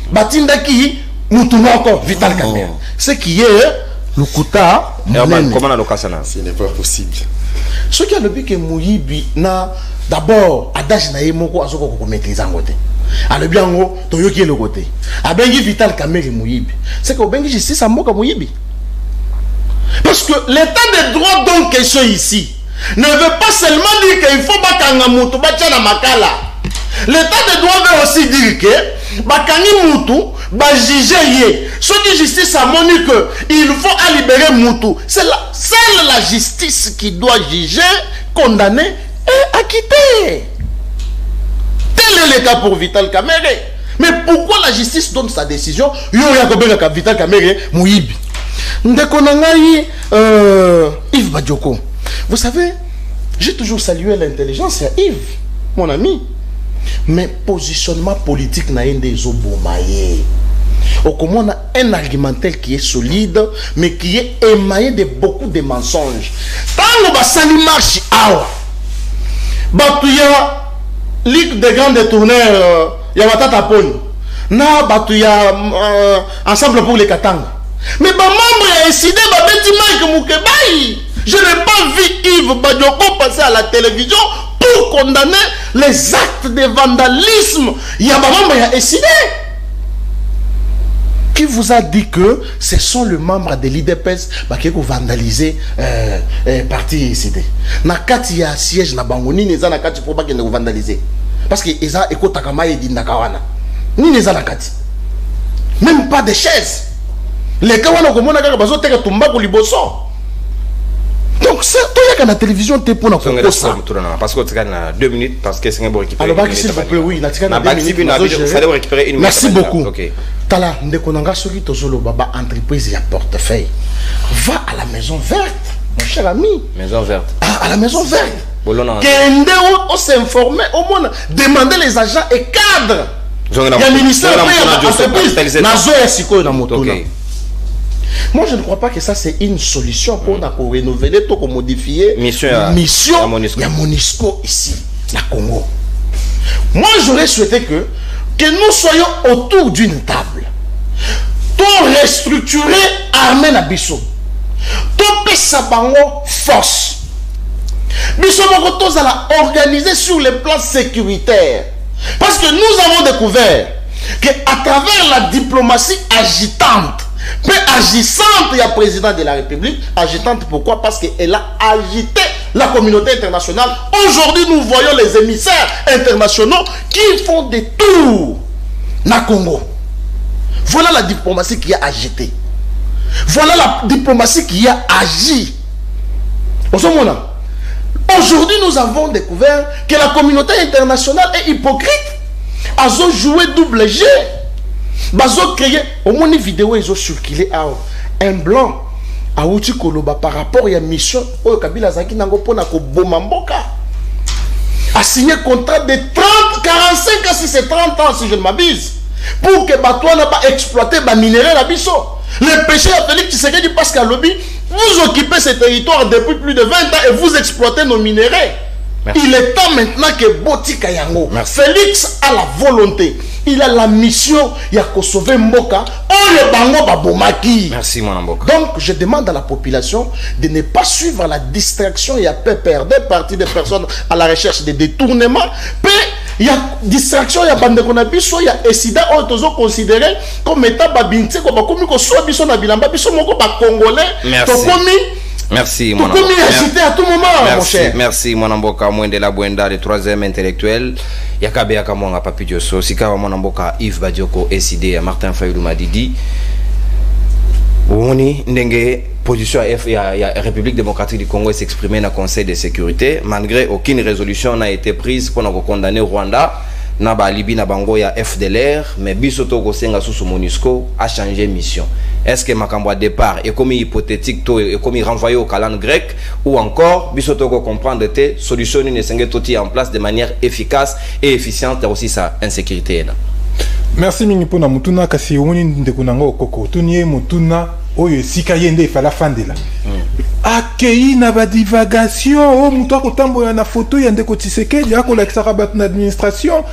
Batindaki, Moutounoko, Vital Kamerhe. Ce qui est le Kouta. Comment on a l'occasion? Ce n'est pas possible. Ce qui a le but que Mouyibi n'a d'abord, Adage Naïmoko, Azoko maîtrise en côté. A le bien, Toyoki est le côté. A Bengi Vital Kamerhe Mouyibi. C'est que Bengi justice à Moka Mouyibi. Parce que l'état de droit donc question ici ne veut pas seulement dire qu'il faut bakanga mutu bachana makala. L'état de droit veut aussi dire que bakani mutu ba juger. Ce qui justice a moni que il faut libérer mutu. C'est seule la justice qui doit juger, condamner et acquitter. Tel est le cas pour Vital Kamerhe. Mais pourquoi la justice donne sa décision? Yo ya kobeka Vital Kamerhe Mouyibi. Ndekonangai Yves Badioko. Vous savez, j'ai toujours salué l'intelligence à Yves, mon ami. Mais positionnement politique n'a rien des obomaye. Au comment on a un argumentaire qui est solide, mais qui est émaillé de beaucoup de mensonges. Tant que Bassani marche, Batouya, Ligue des grands détourneurs, Yamatata Pony, na Batouya, Ensemble pour les Katanga. Mais ma membre a décidé de Moukebaï. Je n'ai pas vu Yves Badioko passer à la télévision pour condamner les actes de vandalisme. Il y a ma membre a décidé. Qui vous a dit que ce sont les membres de l'IDPS qui ont vandalisé parti CD? Nakati ya siège na bango ni neza nakati pour pas qu'ils ne vandaliser. Parce que eza ekotakama et dindakawana. Ni neza nakati. Même pas de chaises. Les gars wana komona kaka bazo teka tumba ko liboso. Donc c'est toi y a la télévision t'es pour ça. Parce que tu as 2 minutes parce que c'est un bon récupérer. Alors s'il vous plaît oui, na tika na 2 minutes. Il fallait récupérer une minute. Merci beaucoup. OK. Tala ndekonanga soki tozolo baba entreprise ya portefeuille. Va à la maison verte, mon cher ami. Maison verte. À la maison verte. Kende on s'informer au moins demander les agents et cadres. Il y a le ministère de l'entreprise. Nazo ya sikoyo na moto. Moi, je ne crois pas que ça, c'est une solution pour renouveler, pour modifier mission il y a MONUSCO ici, la Congo. Moi, j'aurais souhaité que nous soyons autour d'une table pour restructurer l'armée Nabiso. Pour que ça force. Biso Mokoto a organisé sur le plan sécuritaire. Parce que nous avons découvert qu'à travers la diplomatie agitante, mais agissante, il y a président de la République. Agitante pourquoi? Parce qu'elle a agité la communauté internationale. Aujourd'hui, nous voyons les émissaires internationaux qui font des tours dans le Congo. Voilà la diplomatie qui a agité. Voilà la diplomatie qui a agi. Aujourd'hui, nous avons découvert que la communauté internationale est hypocrite. Ils ont joué double jeu. Bazo créé au moins une vidéo ils ont circulé un blanc à outil koloba par rapport à la mission au Kabila Zaki nango pona ko bomamboka a signé contrat de 45 à si c'est 30 ans si je ne m'abuse pour que Batouan n'a pas exploité ba minerai la biso. Le péché à Félix Tshisekedi parce qu'à lobby vous occupez ces territoires depuis plus de 20 ans et vous exploitez nos minerais. Merci. Il est temps maintenant que Boti Kayango. Félix a la volonté. Il a la mission. Il y a qu'à sauver Mboka. On le bango babomaki. Merci mon Mboka. Donc je demande à la population de ne pas suivre la distraction. Il y a peur des parties des personnes à la recherche de détournements. Puis il y a distraction. Il y a bande konabiso. Il y a essida. On est considéré comme état babinti. Comme ko soit biso na bilamba biso moko ba congolais. Merci. Merci, mon Mboka. À tout moment, merci, mon cher. Merci, mon Mboka. Mwendela Bwenda, le 3e intellectuel. Yakabe Yakamwanga Papi Diosso. Sikawa mon Mboka, Yves Badioko, SID, Martin Fayulu Madidi. Woni, ndenge, position à la République démocratique du Congo s'exprimer dans le Conseil de sécurité, malgré aucune résolution n'a été prise pour condamner Rwanda. Naba Libi na bango ya FDLR, mais bisoto gosenga sous MONUSCO a changé mission. Est-ce que Makambo départ est comme hypothétique et comme renvoyé au calendrier grec ou encore bisoto go comprendre que solution ne s'engage toti en place de manière efficace et efficiente aussi sa insécurité là. Merci mingi pona mutuna kasi woni ndekunango koko tunye mutuna oyo sika yende fala fandela. Akei na ba divagation o muto akotambola na photo ya ndeko Tshisekedi akolakisa rabat na administration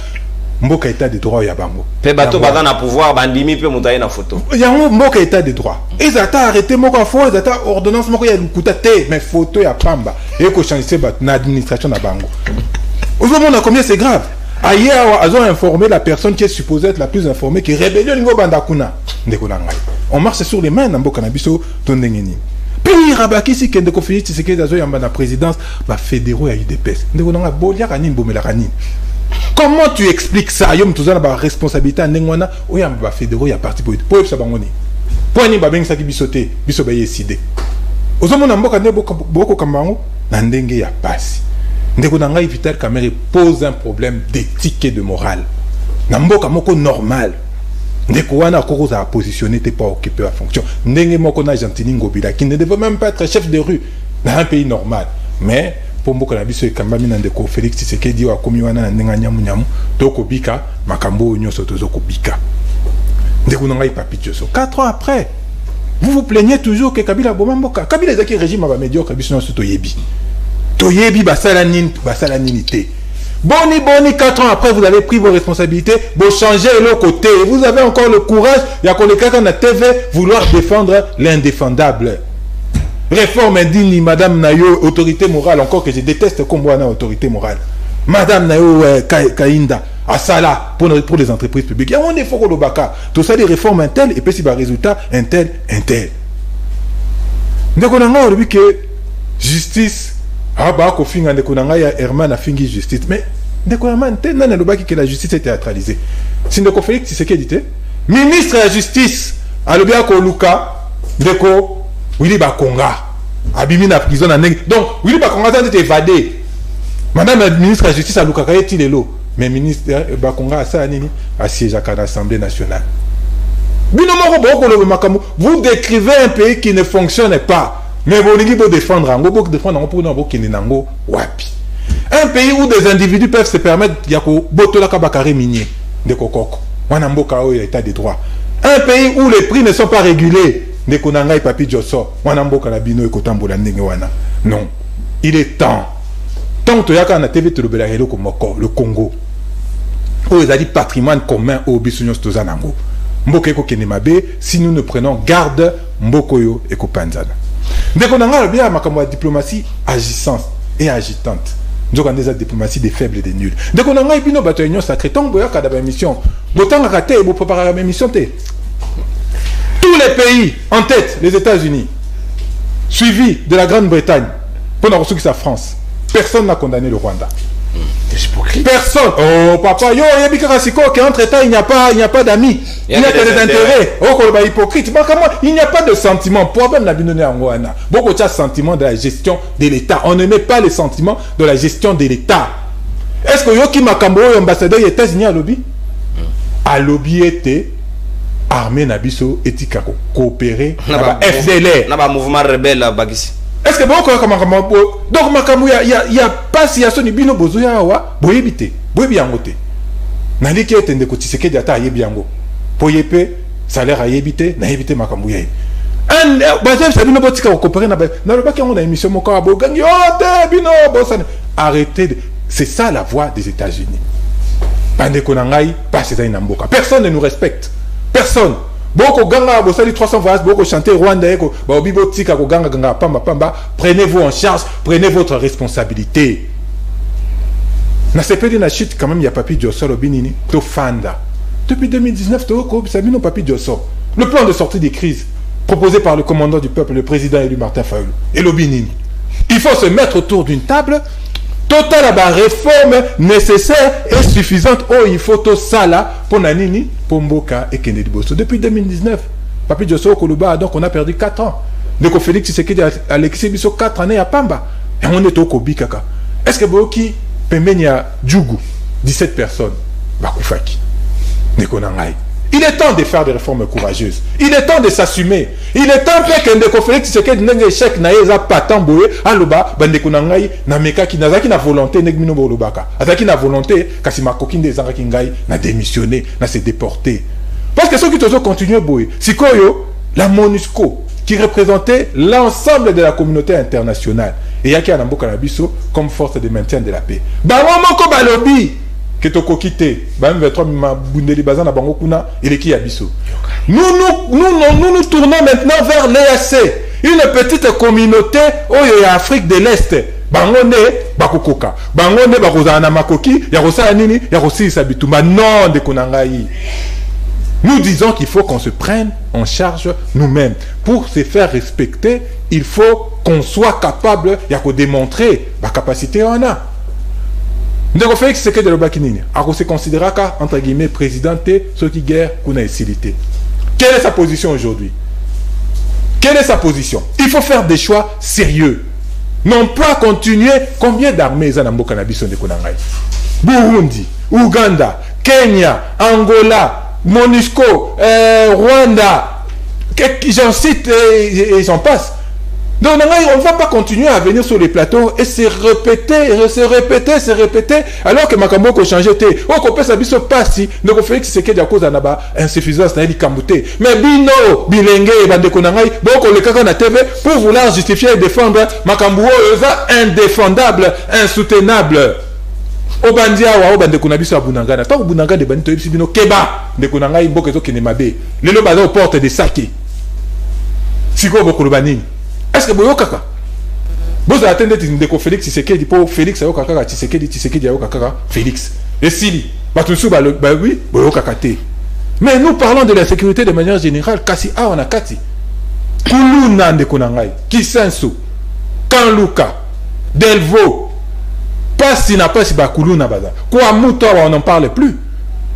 mboka état de droit ya bango. Pe bato baza na pouvoir bandimi pe mutaye na photo. Yango mboka état de droit. Ezata arrêté moko fo ezata ordonnance moko ya lukuta te mais photo ya pamba et ko changer bat na administration na bango. Aujourd'hui on a combien c'est grave. Ailleurs, ils ont informé la personne qui est supposée être la plus informée qui rébellion Lingo Bandakuna. On marche sur les mains dans le Canabiso, Tondengeni. Puis Rabaki, si Kendeko Félix Tshisekedi Azo Yamba la présidence, va fédérer à UDPS. Comment tu expliques ça? Yom Touzana ba responsabilité à Nengwana, Oyamba fédérer à parti politique. Pour Sabangoni. Pour Ni Babeng Saki Bisote, Bisobaye Side. Ozomona Mboka Boko Kambango, Nandenge ya passe. Ndeko nanga Vital Kamerhe pose un problème d'éthique et de morale. Namboka moko normal. Ndeko wana kokoza a positionné t'es pas occupé à fonction. Ndenge moko na Gentini Ngobila qui ne devait même pas être chef de rue dans un pays normal. Mais pour mboka na biso ekambami na ndeko Félix Tshisekedi wa komi wana na ndenga nyamu nyamu toko bika makambo nyonso tozoko bika. Ndeko nanga Papi Diosso 4 ans après. Vous vous plaignez toujours que Kabila bomamboka. Kabila ezaki régime ba médiocre biso na soto yebi. Toyebi basalanité. Boni 4 ans après vous avez pris vos responsabilités, vous changez de l'autre côté. Vous avez encore le courage, il y a quelqu'un na TV vouloir défendre l'indéfendable. Réforme indigne, Madame Nayo, autorité morale, encore que je déteste comme moi autorité morale. Madame Nayo Kainda, à ça là pour les entreprises publiques. Il y a un effort au Lobaka. Tout ça des réformes intel et puis si le résultat intel. Donc on a dit que justice ko finga ndeko nanga ya Herman a fingi justice mais ndeko Herman tena na lobaki que la justice est théâtralisée. Si ndeko Félix Tshisekedi dit ministre de la justice alobia ko luka ndeko Willy Bakonga abimi na prison na ndenge. Donc Willy Bakonga a été évadé. Madame la ministre de la justice a luka ka yeti lelo mais ministre Bakonga ça nini a siégé à l'Assemblée nationale. Vous décrivez un pays qui ne fonctionne pas. Mais vous devez défendre un pays où des individus peuvent se permettre de minier de cococo. État de droit. Un pays où les prix ne sont pas régulés. Non. Il est temps. Tant que le Congo. Où il a dit patrimoine commun au Bissunios Tozanango. Mboko Kenemabe, si nous ne prenons garde, Mbokoyo et Kopanzana. Donc on a bien ma diplomatie agissante et agitante. Donc on a des diplomatie des faibles et des nuls. Donc on a une bataille sacrée. Tant que vous avez une mission, autant raté et vous préparez la même mission. Tous les pays en tête, les États-Unis, suivis de la Grande-Bretagne, pour la ressource à France, personne n'a condamné le Rwanda. Personne. Oh papa, yo, entre États, il n'y a pas d'amis. Il n'y a que des intérêts. Oh, hypocrite. Il n'y a pas de sentiment. Problème n'a pas beaucoup de sentiments de la gestion de l'État. On ne met pas les sentiments de la gestion de l'État. Est-ce que Yoki Makambo, ambassadeur des États-Unis à lobby? À lobby était armée Nabiso éthique coopérer. FDLR. N'a mouvement rebelle à Bagisi. Est-ce que bon donc Makambo il y a pas si ya soni bino bozoya wa boyebite boyebiangote nali ki etende ko Tshisekedi ata yebiango poyepe salaire ayebite na yebite Makambo yayi un bazem sabino botika ko coopérer na le baki on a émission moko abo gangi ote bino bosane arrêtez c'est ça la voix des États-Unis bande ko nangai pas c'est ça mboka personne ne nous respecte personne. Boko ganga bosali 300 voyages boko chanter Rwanda eko ba bibo tika ko ganga pamba prenez-vous en charge, prenez votre responsabilité. Na sepeli na chute quand même il y a Papi Diosso Binini to fanda. Depuis 2019 to ko sabino Papi Diosso. Le plan de sortie des crises proposé par le commandant du peuple, le président élu Martin Fayulu et l'Obinini. Il faut se mettre autour d'une table. Total à la réforme nécessaire et suffisante. Oh, il faut tout ça là pour Nanini, pour Mboka et Kennedy Bosso. Depuis 2019, Papi Diosso Koluba, donc on a perdu 4 ans. Donc Félix Tshisekedi a l'exhibition 4 années à Pamba. Et on est au Kobi Kaka. Est-ce que Boki Pemenia Djougou, 17 personnes, Bakoufaki, Nekonangai. Il est temps de faire des réformes courageuses. Il est temps de s'assumer. Il est temps que Ndeko Félix Tshisekedi n'ait échec naïza patant boé aloba bandeko nangai na meka ki nazaki na volonté negmino bolobaka. Azaki na volonté kasi makoki ndezanga ngai na démissionner, na se déporter. Parce que ceux qui toujours continuent boé, sikoyo la MONUSCO qui représentait l'ensemble de la communauté internationale et yaki anamboka na biso comme force de maintien de la paix. Ba moko balobi que toko quitté, nous nous tournons maintenant vers l'EAC, une petite communauté où il y a Afrique de l'Est. Bangone bakokoka, bangone bakozana makoki, ya rosa nini, ya rosi sabituma non de konangai. Nous disons qu'il faut qu'on se prenne en charge nous-mêmes. Pour se faire respecter, il faut qu'on soit capable de démontrer la capacité on a. Ndeko Félix Tshisekedi de Lobakinini, a se considéra entre guillemets présidenté ce qui guerre qu'on a facilité. Quelle est sa position aujourd'hui? Quelle est sa position? Il faut faire des choix sérieux. Non pas continuer. Combien d'armées ils ont dans cannabis de Konangai? Burundi, Ouganda, Kenya, Angola, MONUSCO, Rwanda, j'en cite et j'en passe. Donc on ne va pas continuer à venir sur les plateaux et se répéter, alors que Makambo a changé. Oh, qu'on peut s'abisso pas si, donc Félix Tshisekedi à cause d'un insuffisance dans les Kambuté. Mais Bino, Bilenge et Bandekonangai, bon, qu'on le caca na TV pour vouloir justifier et défendre Makambo, indéfendable, insoutenable. Obandia wa Bandekonabiso à Bunangana. Tant que Bunanga de Banito Bino Keba, Dekonangai, Bokezo Kenemabe. Les lobas aux portes des sacs. Siko Bokolobani. Est-ce que vous kaka? Vous attendez Ndeko Félix Tshisekedi pour Félix Tshisekedi Félix. Et Sili. oui, mais nous parlons de la sécurité de manière générale. Kasi a on a kati. Kuluna ndekonangai, Kisenso, Kanluka, Delvaux, pas si n'a pas si ba Kuluna baza. Quoi muto on n'en parle plus.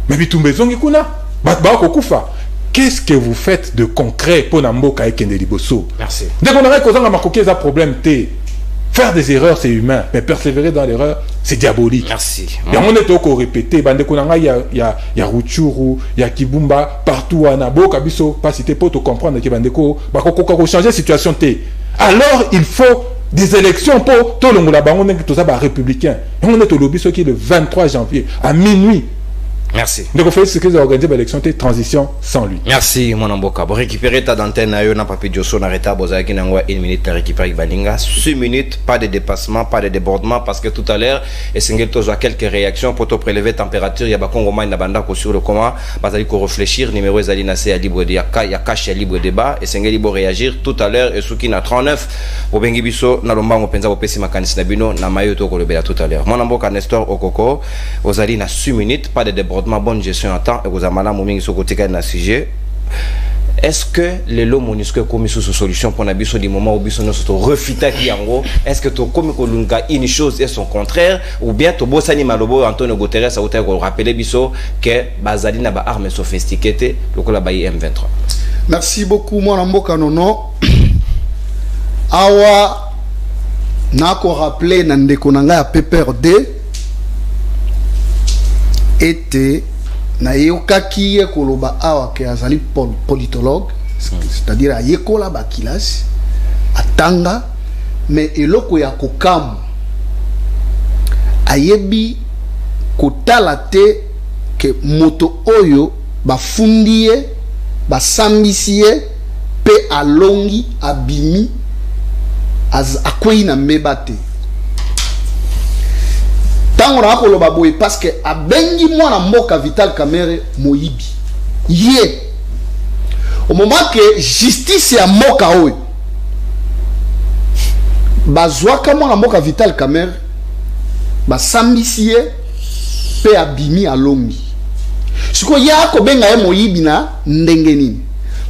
Mais bitumbezongi kuna, batba kokufa. Qu'est-ce que vous faites de concret pour Namboka et Kende Liboso? Merci. Dès qu'on aurait causé un macoquet, ça problème T. Faire des erreurs, c'est humain, mais persévérer dans l'erreur, c'est diabolique. Merci. Et on est encore répété, il y a Rutshuru, il y a Kibumba, partout à Nabo, Kabiso, pas cité pour te comprendre que Bandeko, changer la situation. Alors, il faut des élections pour tout le monde là-bas, on est tout ça républicain. Et on est au lobby, ce qui est le 23 janvier, à minuit. Merci. Donc, on fait ce qu'ils ont organisé l'élection de transition sans lui. Merci, mon amboka. Bon, récupérer ta d'antenne, na papi Diosso, na reta, bozaki nangwa 1 minute, na récupérer Balinga. 6 minutes, pas de dépassement, pas de débordement, parce que tout à l'heure, et Sengel Tozo a quelques réactions pour te prélever température, il y a Bakongoma, na banda, sur le comment, bazali ko réfléchir, numéro Zali Nassé à libre débat, il y a cash à libre débat, et Sengel Libo réagir tout à l'heure, et Souki na 39, Bobengi Bisso, na Lombango Penza, Opesi Makanis Nabino, na Mayoto Kolobela tout à l'heure. Mon amboka Nestor Okoko, Ozali na 6 minutes, pas de débordement. Bonne gestion en temps et vous avez moumi sur côté d'un sujet. Est-ce que les lots monisques commis sous solution pour n'abisso du moment où bisson nous refita qui en gros est-ce que tu commis kolunga une chose et son contraire ou bien tu bossani malobo Antonio Guterres a outé rappeler bisso que bazali na ba armes sophistiquées le la bayi M23. Merci beaucoup mon amboka nono. Awa nako rappeler na ndeko nanga ya PPRD était na yokaki koloba awa ke azali politologue, c'est-à-dire ayekola bakilas atanga, mais eloko ya kokamu ayebi kotala te ke moto oyo bafundie basambisie pe alongi abimi akwei na mebate. Tant on a koloba boy parce que abengi mwana mboka Vital Kamerhe moyibi ye au moment que justice ya mboka oyo bazwaka mwana mboka Vital Kamerhe basambisie pe abimi alongi siko ya ko benga ye moyibi na ndenge nini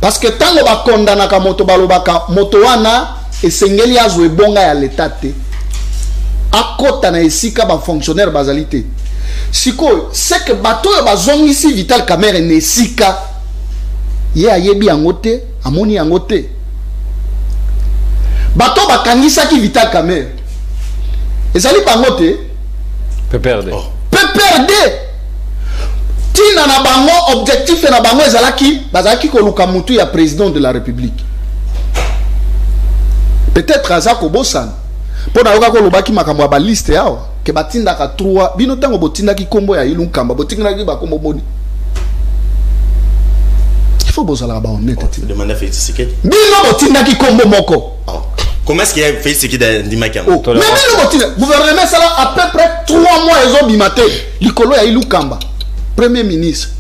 parce que tango bakondana ka moto balobaka moto wana esengeli azwe bonga ya letate akota na esika ba fonctionnaire bazalité siko c'est que bato bazongi ici Vital Kamerhe ne esika ye ayebi yangote amoni yangote bato bakangisa ki Vital Kamerhe ezali bangote PPRD tina na bango objectif na bango bazalaki ko luka mutu ya président de la République peut-être azako bosana pour na ko lobaki makambo ba liste yawa ke batinda ka 3 bino tango botinda ki kombo ya ilu nkamba botinda ki ba kombo boni il faut bozala ba honnête demander Félix Tshisekedi bino botinda ki kombo moko comment est-ce qu'il y a Félix Tshisekedi ndi makam mais bino botinda gouvernement sala à peu près 3 mois ezo bimate likolo ya ilu nkamba premier ministre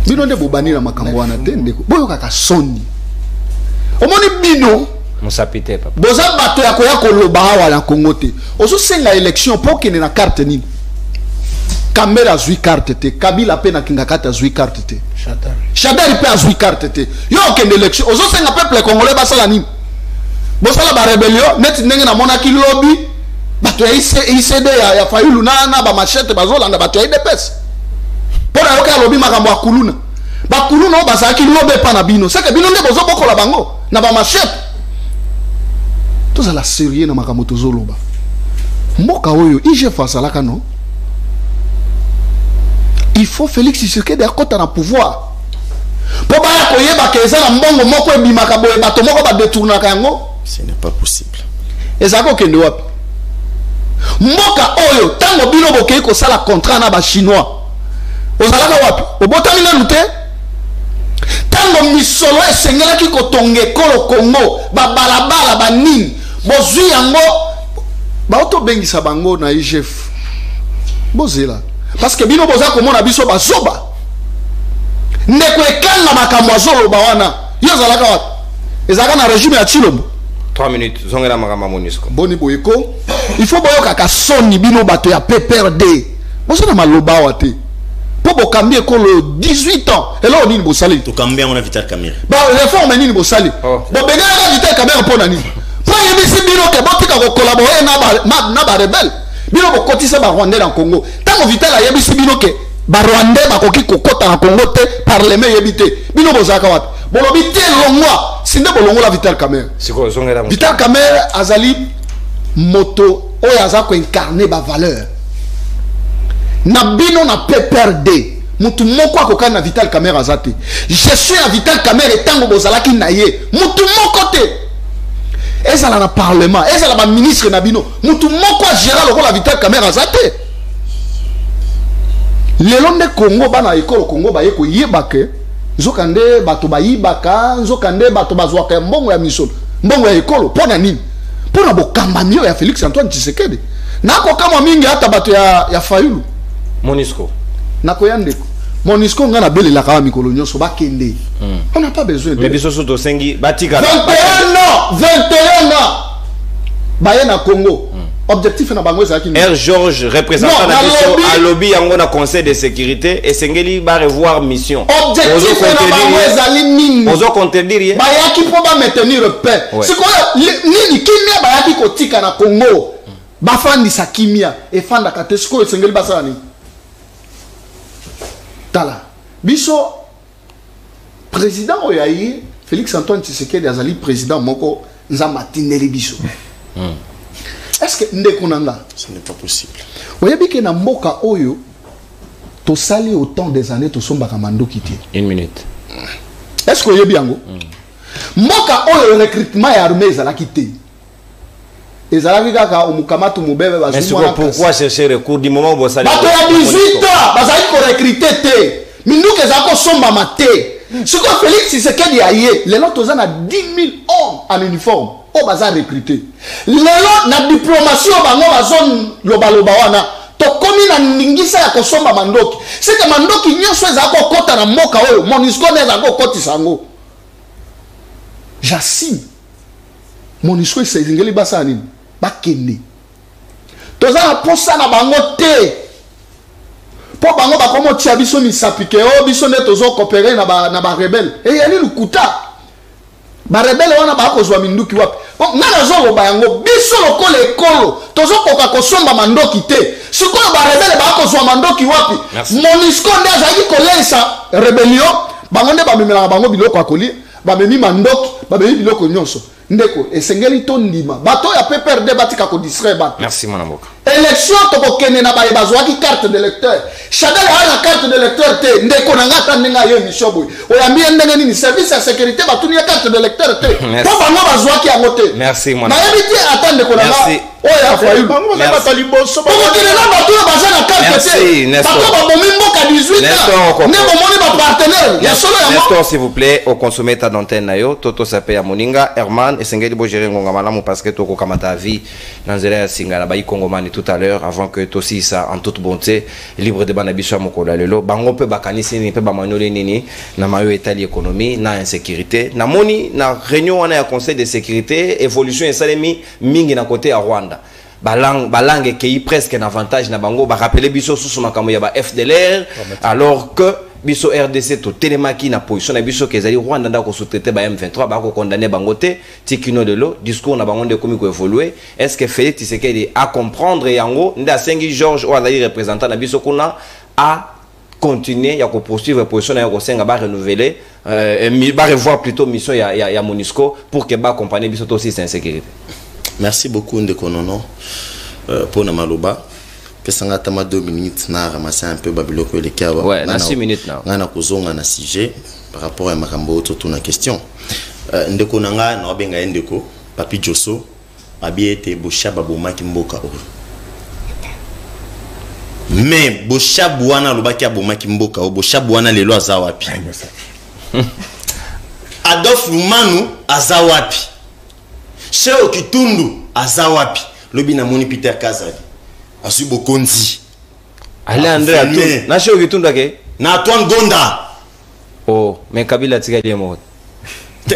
bino nde bobani na makambo wana te ndeko boyo kaka soni omoni bino Mosapite papa. Boza bato ya koya koloba awa na Congo te. Ozo senga élection pour kene na carte nini. Kamera zui carte te, Kabila pe na kinga kata zui carte te. Shadari pe azui carte te. Yo kene élection, ozo senga peuple congolais basala nini. Bosala ba rébellion, net ndenge na monaki lobby. Bato ya ICD ya Fayulu na ba machete bazolanda bato ya IDPS. Pona yoka lobby makambo akuluna. Ba kuluna bazaki lobby pa na bino. C'est que bino nde bozo bokola bango na ba machete. Tout ça la sérieux na makamoto zoloba mboka oyo IGF asalaka non il faut Félix Tshisekedi akota na pouvoir po ba ya koyeba ke eza na mbongo moko ebimaka boye bato moko ba détournaka yango ce n'est pas possible ezako kende wapi mboka oyo tango bino bokei ko sala contrat na ba chinois ozalaka wapi obotami na lute tango misolo esengelaki kotonge kolo Congo ba balabala ba nini bozwi yango baoto bengisa bango na IGF bozela parce que bino boza komona biso bazoba ndeko ekanga makambo azoloba wana yo zalaka wapi ezalaka na régime ya Chilombo 3 minutes zongela makambo MONUSCO boni boyeko il faut boyoka ka soni bino bato ya PPRD Bozo na maloba wate. Po bokambi ekolo 18 ans. Et là on nini bosali. To kambi on a Vital Kamerhe. Ba réforme nini bosali. Bo benga Vital Kamerhe pona nini. Po yebisi bino ke botika ko collaborer na ba rebelle. Bino bo kotisa ba Rwandais dans Congo. Tant Vital a yebisi bino ke ba Rwandais ba koki kokota na Congo te parlement yebité. Bino bozaka wapi. Bolobi te longwa. Sinde bolongo la Vital Kamerhe. Siko zongera. Vital Kamerhe azali moto oyo aza ko incarner ba valeur. Na bino na PPRD mutu moko akoka na Vital Kamerhe azate. Je suis à Vital Kamerhe tango bozalaki na ye. Mutu moko te. Ezala na parlement, ezala ba ministre na bino. Mutu moko a gérer lokola Vital Kamerhe azate. Lelo nde Congo bana ekolo Congo ba yeko yebake. Nzokande bato ba yibaka, nzokande bato bazwaka mbongo ya misolo. Mbongo ya ekolo pona nini? Pona bokamba mio ya Félix Antoine Tshisekedi. Nako kama mingi hata bato ya Fayulu. Monisco. Nakoyandeko. Monisco ngana bele la kawa mikolo nyonso bakende. On n'a pas besoin de. Mais biso soto sengi batika. 21 ans. Baye na Congo. Objectif na bango ezaki. R Georges représentant na biso à lobby yango na conseil de sécurité et sengeli ba revoir mission. Objectif na bango ezali nini? Ozo contredire. Bayaki po ba maintenir paix. Siko nini kimia bayaki kotika na Congo. Bafandi sa kimia e fanda ka tesiko esengeli basala ni. Tala. Biso président oyayi Félix Antoine Tshisekedi azali président moko nzamba tineli biso. Est-ce que ndekonanga? Ce n'est pas possible. Oyebi ke na mboka oyo to sali autant des années to somba kamando kiti. Une minute. Est-ce que oyebi yango? Mboka oyo recrutement ya armée ezalaki te. Ezalaki kaka omukamatu mubebe bazuma. Mais pourquoi chercher recours du moment où vous allez? Bato ya 18 ans bazali ko recruter te. Minduke ezako somba mate. Ce que Félix Tshisekedi a yé, les lots toza na 10 000 hommes en uniforme. O baza recruter. Lelo na diplomatie o bango bazon loba wana. To komi na ningisa ya kosomba mandoki. C'est que mandoki nyonso ezako kota na moka oyo. Monisco ne ezako koti sango. Jassim. Monisco ezingeli basa nini? Bakende. Toza na posa na bango te. Po bango bakomo tia biso misapike o biso ne tozo coopérer na ba rebelle. E yali lukuta. Ba rebelle wana ba ko zwa minduki wapi. Ngana zo ba yango biso lokole ekolo. Tozo koka kosomba mandoki te. Sikoyo ba rebelle ba ko zwa mandoki wapi. Monisco nde azaki kolensa rebellion. Bango nde ba memela bango biloko akoli. Ba memi mandoki, ba memi biloko nyonso. Ndeko esengeli to ndima. Bato ya PPRD batika ko distraire bato. Merci mon amour. Élection to kene na baye bazwaki carte d'électeur. Chagala a la carte d'électeur te ndeko na ngata ndenga yo émission boy. Oyambi ndenge nini service ya sécurité batuni ya carte d'électeur te. Po bango bazwaki yango te. Merci mon amour. Na yebiti attendre ko na nga. Oya fayu. Bango ba tali boso. Pour que les gens bato baza na carte te. Bato ba bomi mboka 18 ans. Ne bomoni ba partenaire. Ya solo ya Nestor s'il vous plaît au consommer ta d'antenne na yo Toto sape ya Moninga Herman esengeli bo gérer ngonga malamu parce que toko kamata vie nanzela ya singala ba ikongomani tout à l'heure avant que aussi ça en toute bonté libre de banabiso mokolo lelo bango pe bakanisi ni pe ba manole nini na mayo etali économie na insécurité na moni na réunion wana ya conseil de sécurité évolution esalemi mingi na côté à Rwanda balangue qui presque un avantage na bango ba rappeler biso sous makambo ya ba FDLR alors que biso RDC to telemaki na position na biso kezali Rwanda ndako sous-traité ba M23 ba ko condamner bangote tikino de lo discours na bango de komi ko évoluer est-ce que Félix Tshisekedi a comprendre yango nda sengi Georges o azali représentant na biso kuna a continuer ya ko poursuivre position na ko senga ba renouveler ba revoir plutôt mission ya Monisco pour que ba accompagner biso aussi c'est insécurité. Merci beaucoup Ndekonono pour na maloba. Que ça n'a pas 2 minutes na ramasser un peu babiloko le kawa. Ouais, na 6 minutes na. Ngana kozonga na sujet par rapport à makambo to na question. Ndekonanga na benga ndeko Papi Josso abiete boshaba bomaki mboka o. Mais boshabu wana lobaki abomaki mboka o boshabu wana lelo azawapi. Adolphe Lumanu azawapi. Cheo Kitundu azawapi. Lobi na moni Peter Kazali. Asu bokonzi. Ale André Atou. Na Cheo Kitundu ke? Na Antoine Gonda. Oh, mais Kabila tikali mo.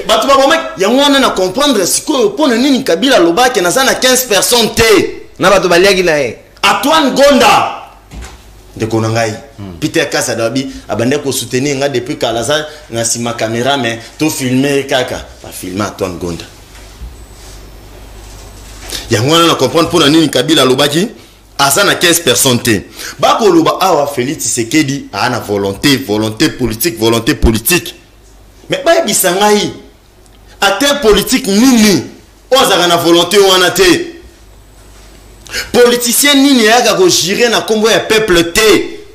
Batu ba bomek ya ngwana na comprendre siko pona nini Kabila lobaki na sana 15 personnes te. Na batu baliaki la e. Antoine Gonda. de konangai Peter Kasa dabi abande ko soutenir nga depuis Kalaza na sima caméra mais to filmer kaka pas filmer Antoine Gonda yango na comprendre pour nini Kabila lobaki asa na 15 personnes te bako loba awa Félix Tshisekedi ana volonté politique mais ba bisangai acteur politique nini ozaka na volonté wana te politicien nini yaka ko gérer na kombo ya peuple te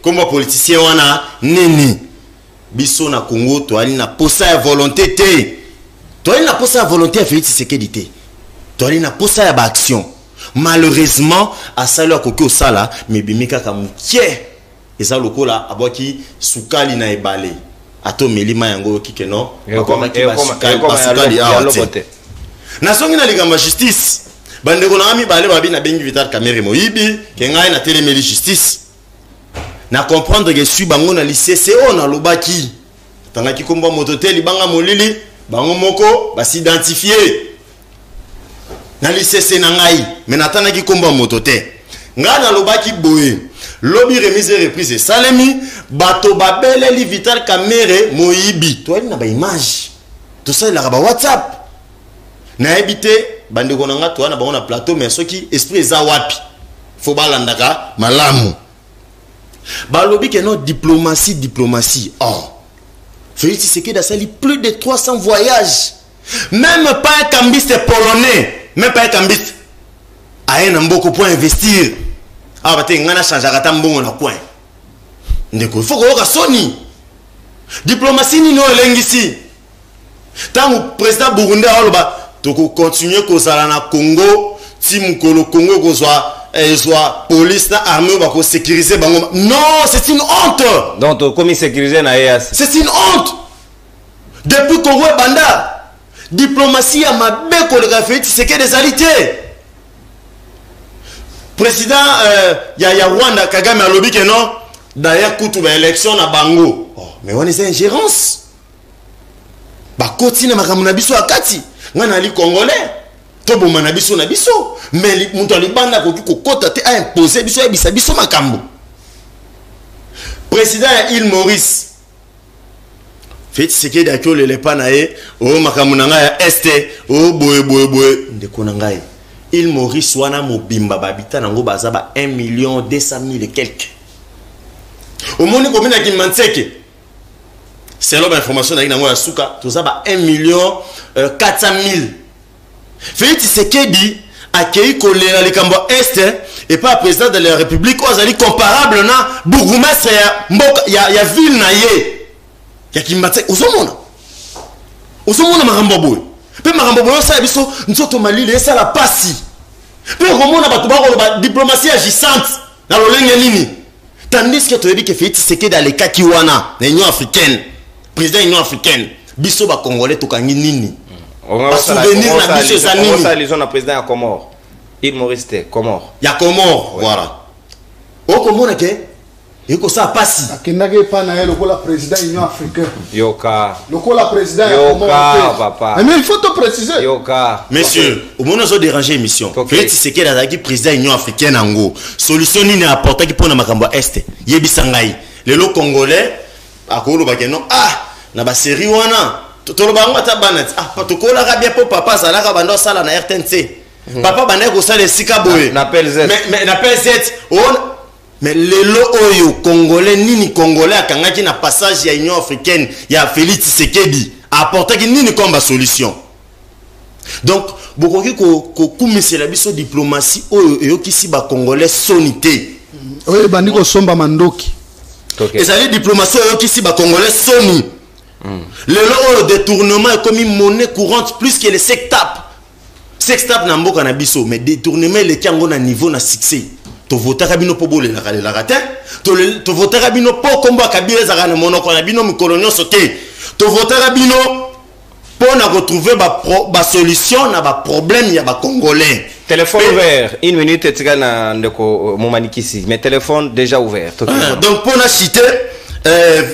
kombo politicien wana nini biso na Congo to ali na posa ya volonté te to ali na posa ya volonté ya Félix Tshisekedi te to ali na posa ya ba action malheureusement asali akoki osala mais bimika ka mukie eza lokola aboki sukali na ebale ato melima yango kikeno bakomaki basukali awote na songi na likambo justice bandeko na ami bale babi na bengi Vital Kamerhe moyibi ke ngai na telemeli justice na comprendre que suis bango na lycée na lobaki tangaki komba motote libanga molili bango moko basidentifier na lycée na ngai mais natanaki komba motote nga na lobaki boye lobby remise et reprise salemi bato babeleli Vital Kamerhe moyibi to na ba image tout ça la ba WhatsApp na ebité bandeko nanga to na bango na plateau mais soki esprit za wapi faut balandaka malamu balobi que non diplomatie oh Félix Tshisekedi a sali plus de 300 voyages même pas un cambiste polonais même pas un cambiste aye na mboko pour investir ah bate ngana changer ata mbongo na coin ndeko faut ko soni diplomatie ni no elengisi tangu président Burundi aloba toko continuer kozala na Congo ti mukolo Congo kozwa soit police na armée ba ko sécuriser bango non c'est une honte donc comme sécuriser na EAC c'est une honte depuis Congo et banda diplomatie ya mabe ko le Félix Tshisekedi des alités président ya Rwanda Kagame alobi que non d'ailleurs kutu ba élection na bango oh mais on est ingérence ba continue makambo na biso akati ngana ali congolais to boma na biso mais muntu ali banda ko kokota te a imposer biso ya biso makambo président ya Île Maurice Félix Tshisekedi akole le panae o makambo na nga ya este o boye ndeko na ngai Île Maurice wana mobimba babita nango baza ba 1,200,000 et quelques au monde combien na Kimanseke c'est l'information na nango ya suka to za ba 1,400,000 Félix Tshisekedi akei kolera likambo est et pas président de la République ozali comparable na bourgmestre ya mboka ya ville na ye ya Kimanseke ozomona makambo boye pe makambo boye sa biso nzoto malile esa la pasi pe romona bato ba diplomatie agissante na lolenge nini tandis que tu dis que Félix Tshisekedi dans les cas qui wana na Union africaine président Union africaine biso ba congolais tokangi nini ba souvenir na biso za nini ça les on a président ya Comore Île Maurice Comore ya Comore voilà o komona ke eko sa pasi akendaki pa na ye lokola président Union africaine yoka lokola président ya yoka papa mais il faut te préciser yoka monsieur au moins nous déranger émission Félix Tshisekedi azaki président Union africaine ango solution nini apportaki pona makambo est yebisa ngai lelo congolais akolo bakeno na ba série wana toloba ngo ta banat patokola ka bien pour papa salaka bando sala na RTNC papa bande ko sala sika boye na PLZ mais na PLZ mais lelo oyo congolais nini congolais akangaki na passage ya Union africaine ya Félix Tshisekedi apportaki nini comme solution donc bokoki ko kumisela biso diplomatie oyo eyokisi ba congolais sonité oyo bandi ko somba mandoki ezali diplomatie oyo kisi ba congolais soni le détournement est comme une monnaie courante plus que les sextapes na mboka na biso mais détournement le kiango na niveau na succès to votaka bino po bole la raté to votaka bino po kombo Kabila za na monoko na bino mikolonio sote to votaka bino pour na retrouver ba solution na ba problème ya ba congolais. Téléphone ouvert, 1 minute et tigana ndeko momanikisi mais téléphone déjà ouvert. Donc pour na citer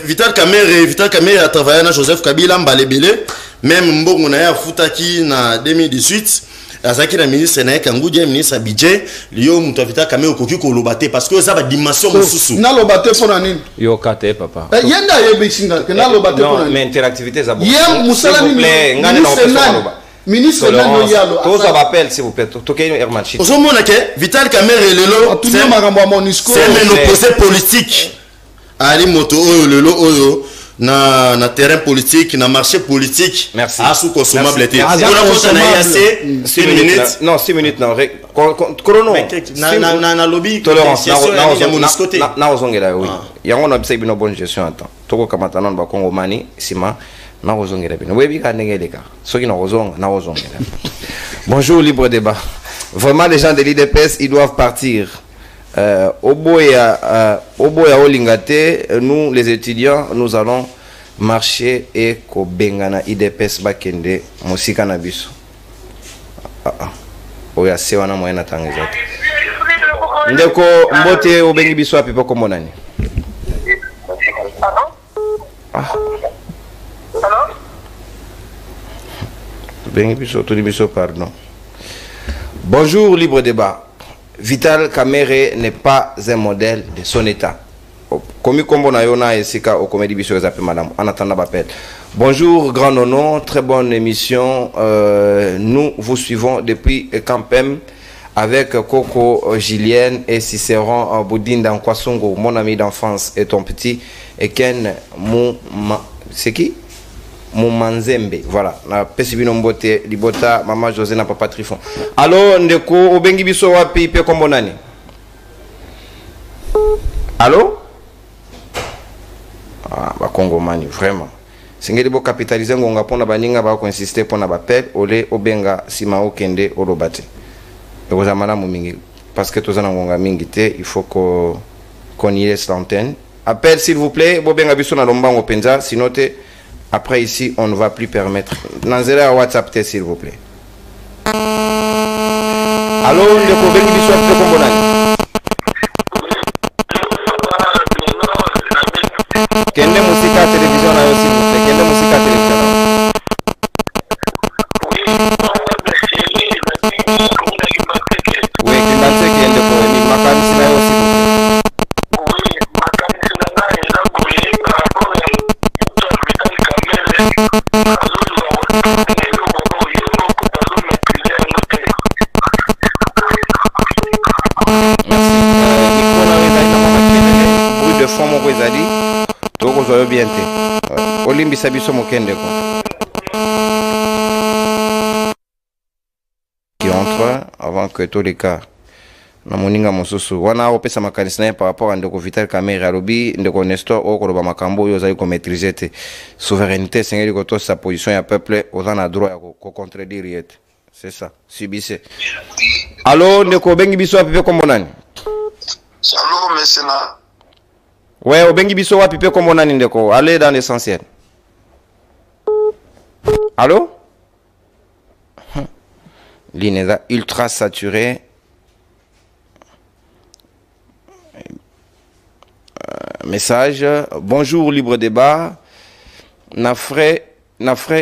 Vital Kamerhe a travaillé na Joseph Kabila Mbalebele même mbongo na ya futaki na 2018 azaki na ministre na Kangoudi ministre budget yo muto avita kame okoki ko lobate parce que ça va dimension mususu na lobate pona nini yo kate papa yenda yebisinga que na lobate pona nini non mais interactivité za bon yem musala ni ngane na opesa ministre nani yalo tous ça appelle s'il vous plaît to kay Herman Chit ozo mona ke Vital Kamerhe lelo c'est makambo ya Monisco c'est un procès politique ali moto oyo lelo oyo na terrain politique na marché politique merci asu consommable était on a compté na assez 6 minutes non 6 minutes non chrono na lobby tolérance na ozongela oui yango na bisa bino bonne gestion attends toko kamata non ba Congo mani sima na ozongela bino webi ka ndengeleka soki na ozonga na ozongela bonjour libre débat vraiment les gens de l'IDPS ils doivent partir Oboya Olingate, nous les étudiants, nous allons marcher et kobengana IDPS bakende musika na biso. Oya sewana moyena tangeza. Ndeko mbote obengi biso api poko monani. Bengi biso to biso pardon. Bonjour libre débat. Vital Kamerhe n'est pas un modèle de son état. Comme on a au comédie biso zappé madame en attendant l'appel. Bonjour grand nono, très bonne émission. Nous vous suivons depuis Campem avec Coco Gillienne et Cicéron Boudinda Nkwasongo, mon ami d'enfance et ton petit et Ken c'est qui? Moumanzembe, voilà. Na pesibino mbote libota mama José na papa Trifon. Allô ndeko obengi biso wapi pe kombo nani? Allô? Ah ba Congo mani vraiment. Singeli bo capitaliser ngonga pona baninga ba ko insister pona ba pel ole obenga sima okende olobate. Eko zamana mumingi parce que tozana ngonga mingi te, il faut qu'on y laisse l'antenne. Appel s'il vous plaît, bobenga biso na lombango penza sinon te. Après ici, on ne va plus permettre. Nanzera WhatsApp, s'il vous plaît. Allô, ndeko bengi biso apte kombonani. Kende musika télévision na yo s'il vous plaît. Kende musika télévision na yo. Oui, kende kende ko emi makanisi na yo s'il vous plaît. Bien Olimbi sabiso mokende qui entre avant que tous les cas na moninga mosusu wana opesa makanisna par rapport à ndeko Vital Kamerhe alobi ndeko Nestor okoloba makambo yo zali ko maîtriser te souveraineté sengeli ko to sa position ya peuple ozana droit ya ko contredire yete c'est ça subissez. Allô ndeko bengi biso apipe kombonani. Salut messena. Ouais, au bengi biso wapi pe kombo nani ndeko. Allez dans l'essentiel. Allô? L'ineza ultra saturé. Message. Bonjour libre débat. Nafre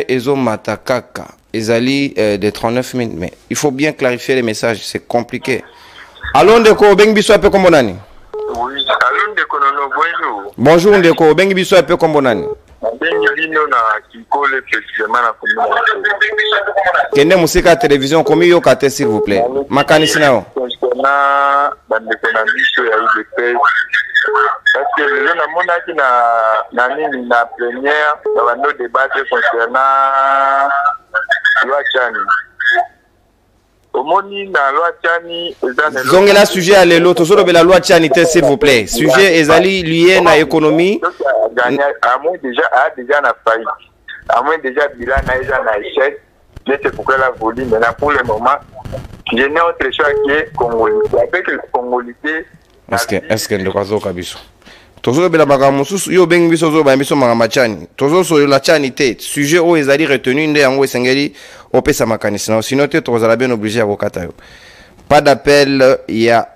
ezo matakaka. Ezali de 39 minutes. Mais il faut bien clarifier les messages. C'est compliqué. Allô ndeko bengi biso wapi kombo nani? Oui, salut ndeko nono, bonjour. Bonjour ndeko, bengi biso ape kombo nani? Bengi lino na kikole précisément na commune. Kende musika télévision komi yo kate s'il vous plaît. Makanisi nao. Na bandeko na biso ya UDPS. Parce que le na mona ki na nini na première dans nos débats concernant loi Chani. Omoni na loi Chani zongela sujet à lelo tozolo bela loi Chani s'il vous plaît. Sujet ezali lié na économie. À moins déjà na faillite. À moins déjà bilan na échec. Mais c'est pourquoi la volume maintenant pour le moment je n'ai autre choix que congolais. Avec le congolais. Est-ce que ndoko azoka biso? Tozo bela makambo susu yo bengi biso zo ba biso makambo Chani. Tozo so la Chani te. Sujet o ezali retenu nde yango esengeli opesa makanisi na sinon te tozala bien obligé à kokata yo. Pas d'appel, il y a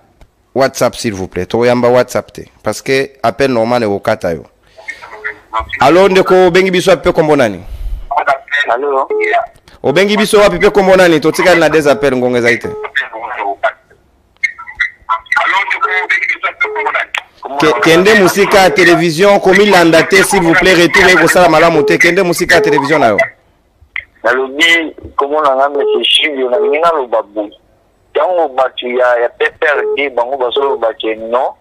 WhatsApp s'il vous plaît. To yamba WhatsApp te parce que appel normal est kokata yo. Allô ndeko bengi biso ape kombo nani? Allô. Obengi biso wapi pe kombo nani totikali na des appels ngongeza ite. Kende musika télévision comme il landate s'il vous plaît retournez ko sala malamu te kende musika télévision na yo. Nalobi comment on a monsieur Chibio na ngina lo babu. Tango batu ya PPRD bango basolo baké non.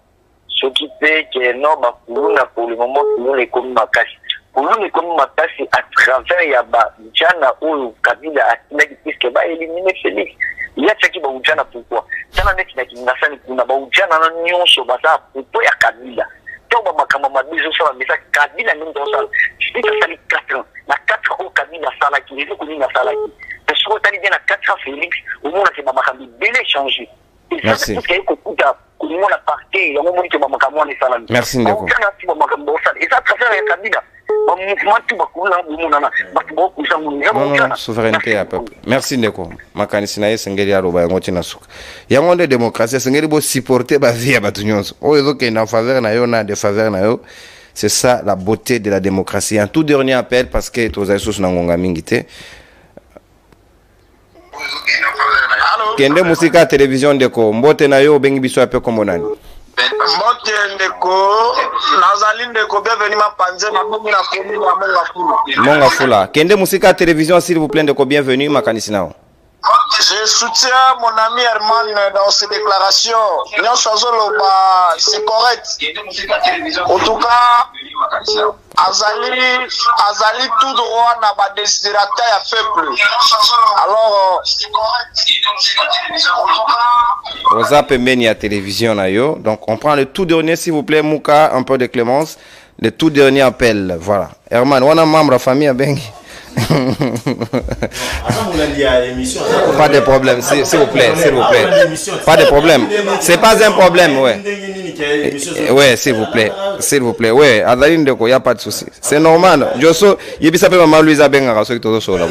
S'occuper que non ba kuluna pour le moment kuluna comme makasi. Kuluna comme makasi à travers ya ba jana ou Kabila atina puisque ba éliminer Félix. Il y a ce qui va ujana pourquoi ça n'a n'est qui n'a pas kuna ba ujana na nyonso basa pourquoi ya Kabila toba makama mabizo ça mais ça Kabila même dans ça c'est ça sali 4 ans na 4 ans Kabila sala qui est connu na sala qui parce que tali bien na 4 ans Félix au moins c'est makambi belé changer et ça c'est ce qui est kokuta ko la partie ya moment que makamwa ni sala merci ndeko et ça travers ya Kabila. Non, souveraineté à peuple. Merci Ndeko. Makanisi na sengeli ya roba yango tina suka. Yango de démocratie sengeli bo supporter ba vie ya batu nyonso. Oyo ke na faveur na yo na de faveur na yo. C'est ça la beauté de la démocratie. Un tout dernier appel parce que toza sous na ngonga mingi te. Kende musika télévision Ndeko. Mbote na yo bengi biso ape kombo nani? Mbote Ndeko, nazali Ndeko bienvenue ma panze na bomi na komi na Monga Fula. Kende musika télévision s'il vous plaît Ndeko bienvenue makanisi nao. Je soutiens mon ami Herman dans ses déclarations. C'est correct. En tout cas, Azali tout droit n'a pas désidératé à peuple. Alors, Rosa Pembeni à télévision na yo. Donc on prend le tout dernier s'il vous plaît Mouka, un peu de clémence. Le tout dernier appel. Voilà. Herman, on a membre de la famille à Bengi. Pas de problème, s'il vous plaît, s'il vous plaît. Pas de problème. C'est pas un problème, ouais. Ouais, s'il vous plaît, s'il vous plaît. Ouais, Adeline Ndeko, il n'y a pas de souci. C'est normal. Josso, il y a maman Louisa Benga, ceux qui sont sur là.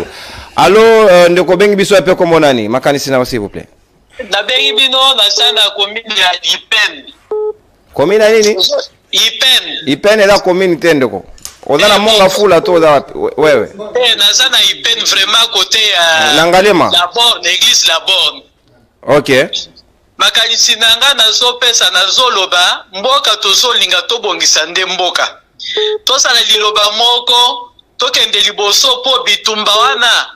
Allô, Ndeko Bengi Biso, un peu comme mon ami. Makanisina, s'il vous plaît. Na Bengi Bino, na sana commune ya Ipen. Commune à Nini? Ipen. Ipen est la commune Ndeko. On a la monga fula to da ouais. Naza na Ipen vraiment côté Nangalema. La borne, l'église la borne. OK. Makanisi nanga nazo pesa nazo loba mboka tozo linga to bongisa nde mboka. Tosa na liloba moko tokende liboso po bitumba wana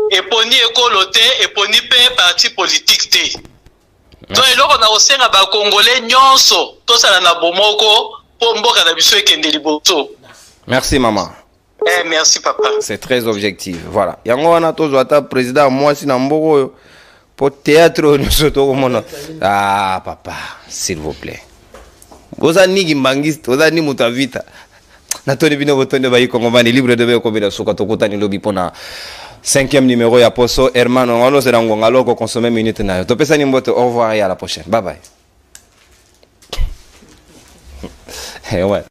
eponi ekolo te eponi pe parti politique te. To eloko na osenga ba congolais nyonso tosa na bomoko po mboka na biso ekende liboso. Merci maman. Merci papa. C'est très objectif. Voilà. Yango wana tozo ata président moi si na mboko pour théâtre nous soto mono. Ah papa, s'il vous plaît. Boza nigi mbangiste, boza ni mutavita. Na toni bino botonde ba yikongomani libre de be ko bina suka tokota ni lobi pona 5e numéro ya Poso Herman ngalo se rango ngalo ko consommer minute na yo. Topesa ni mbote au revoir et à la prochaine. Bye bye. Eh ouais.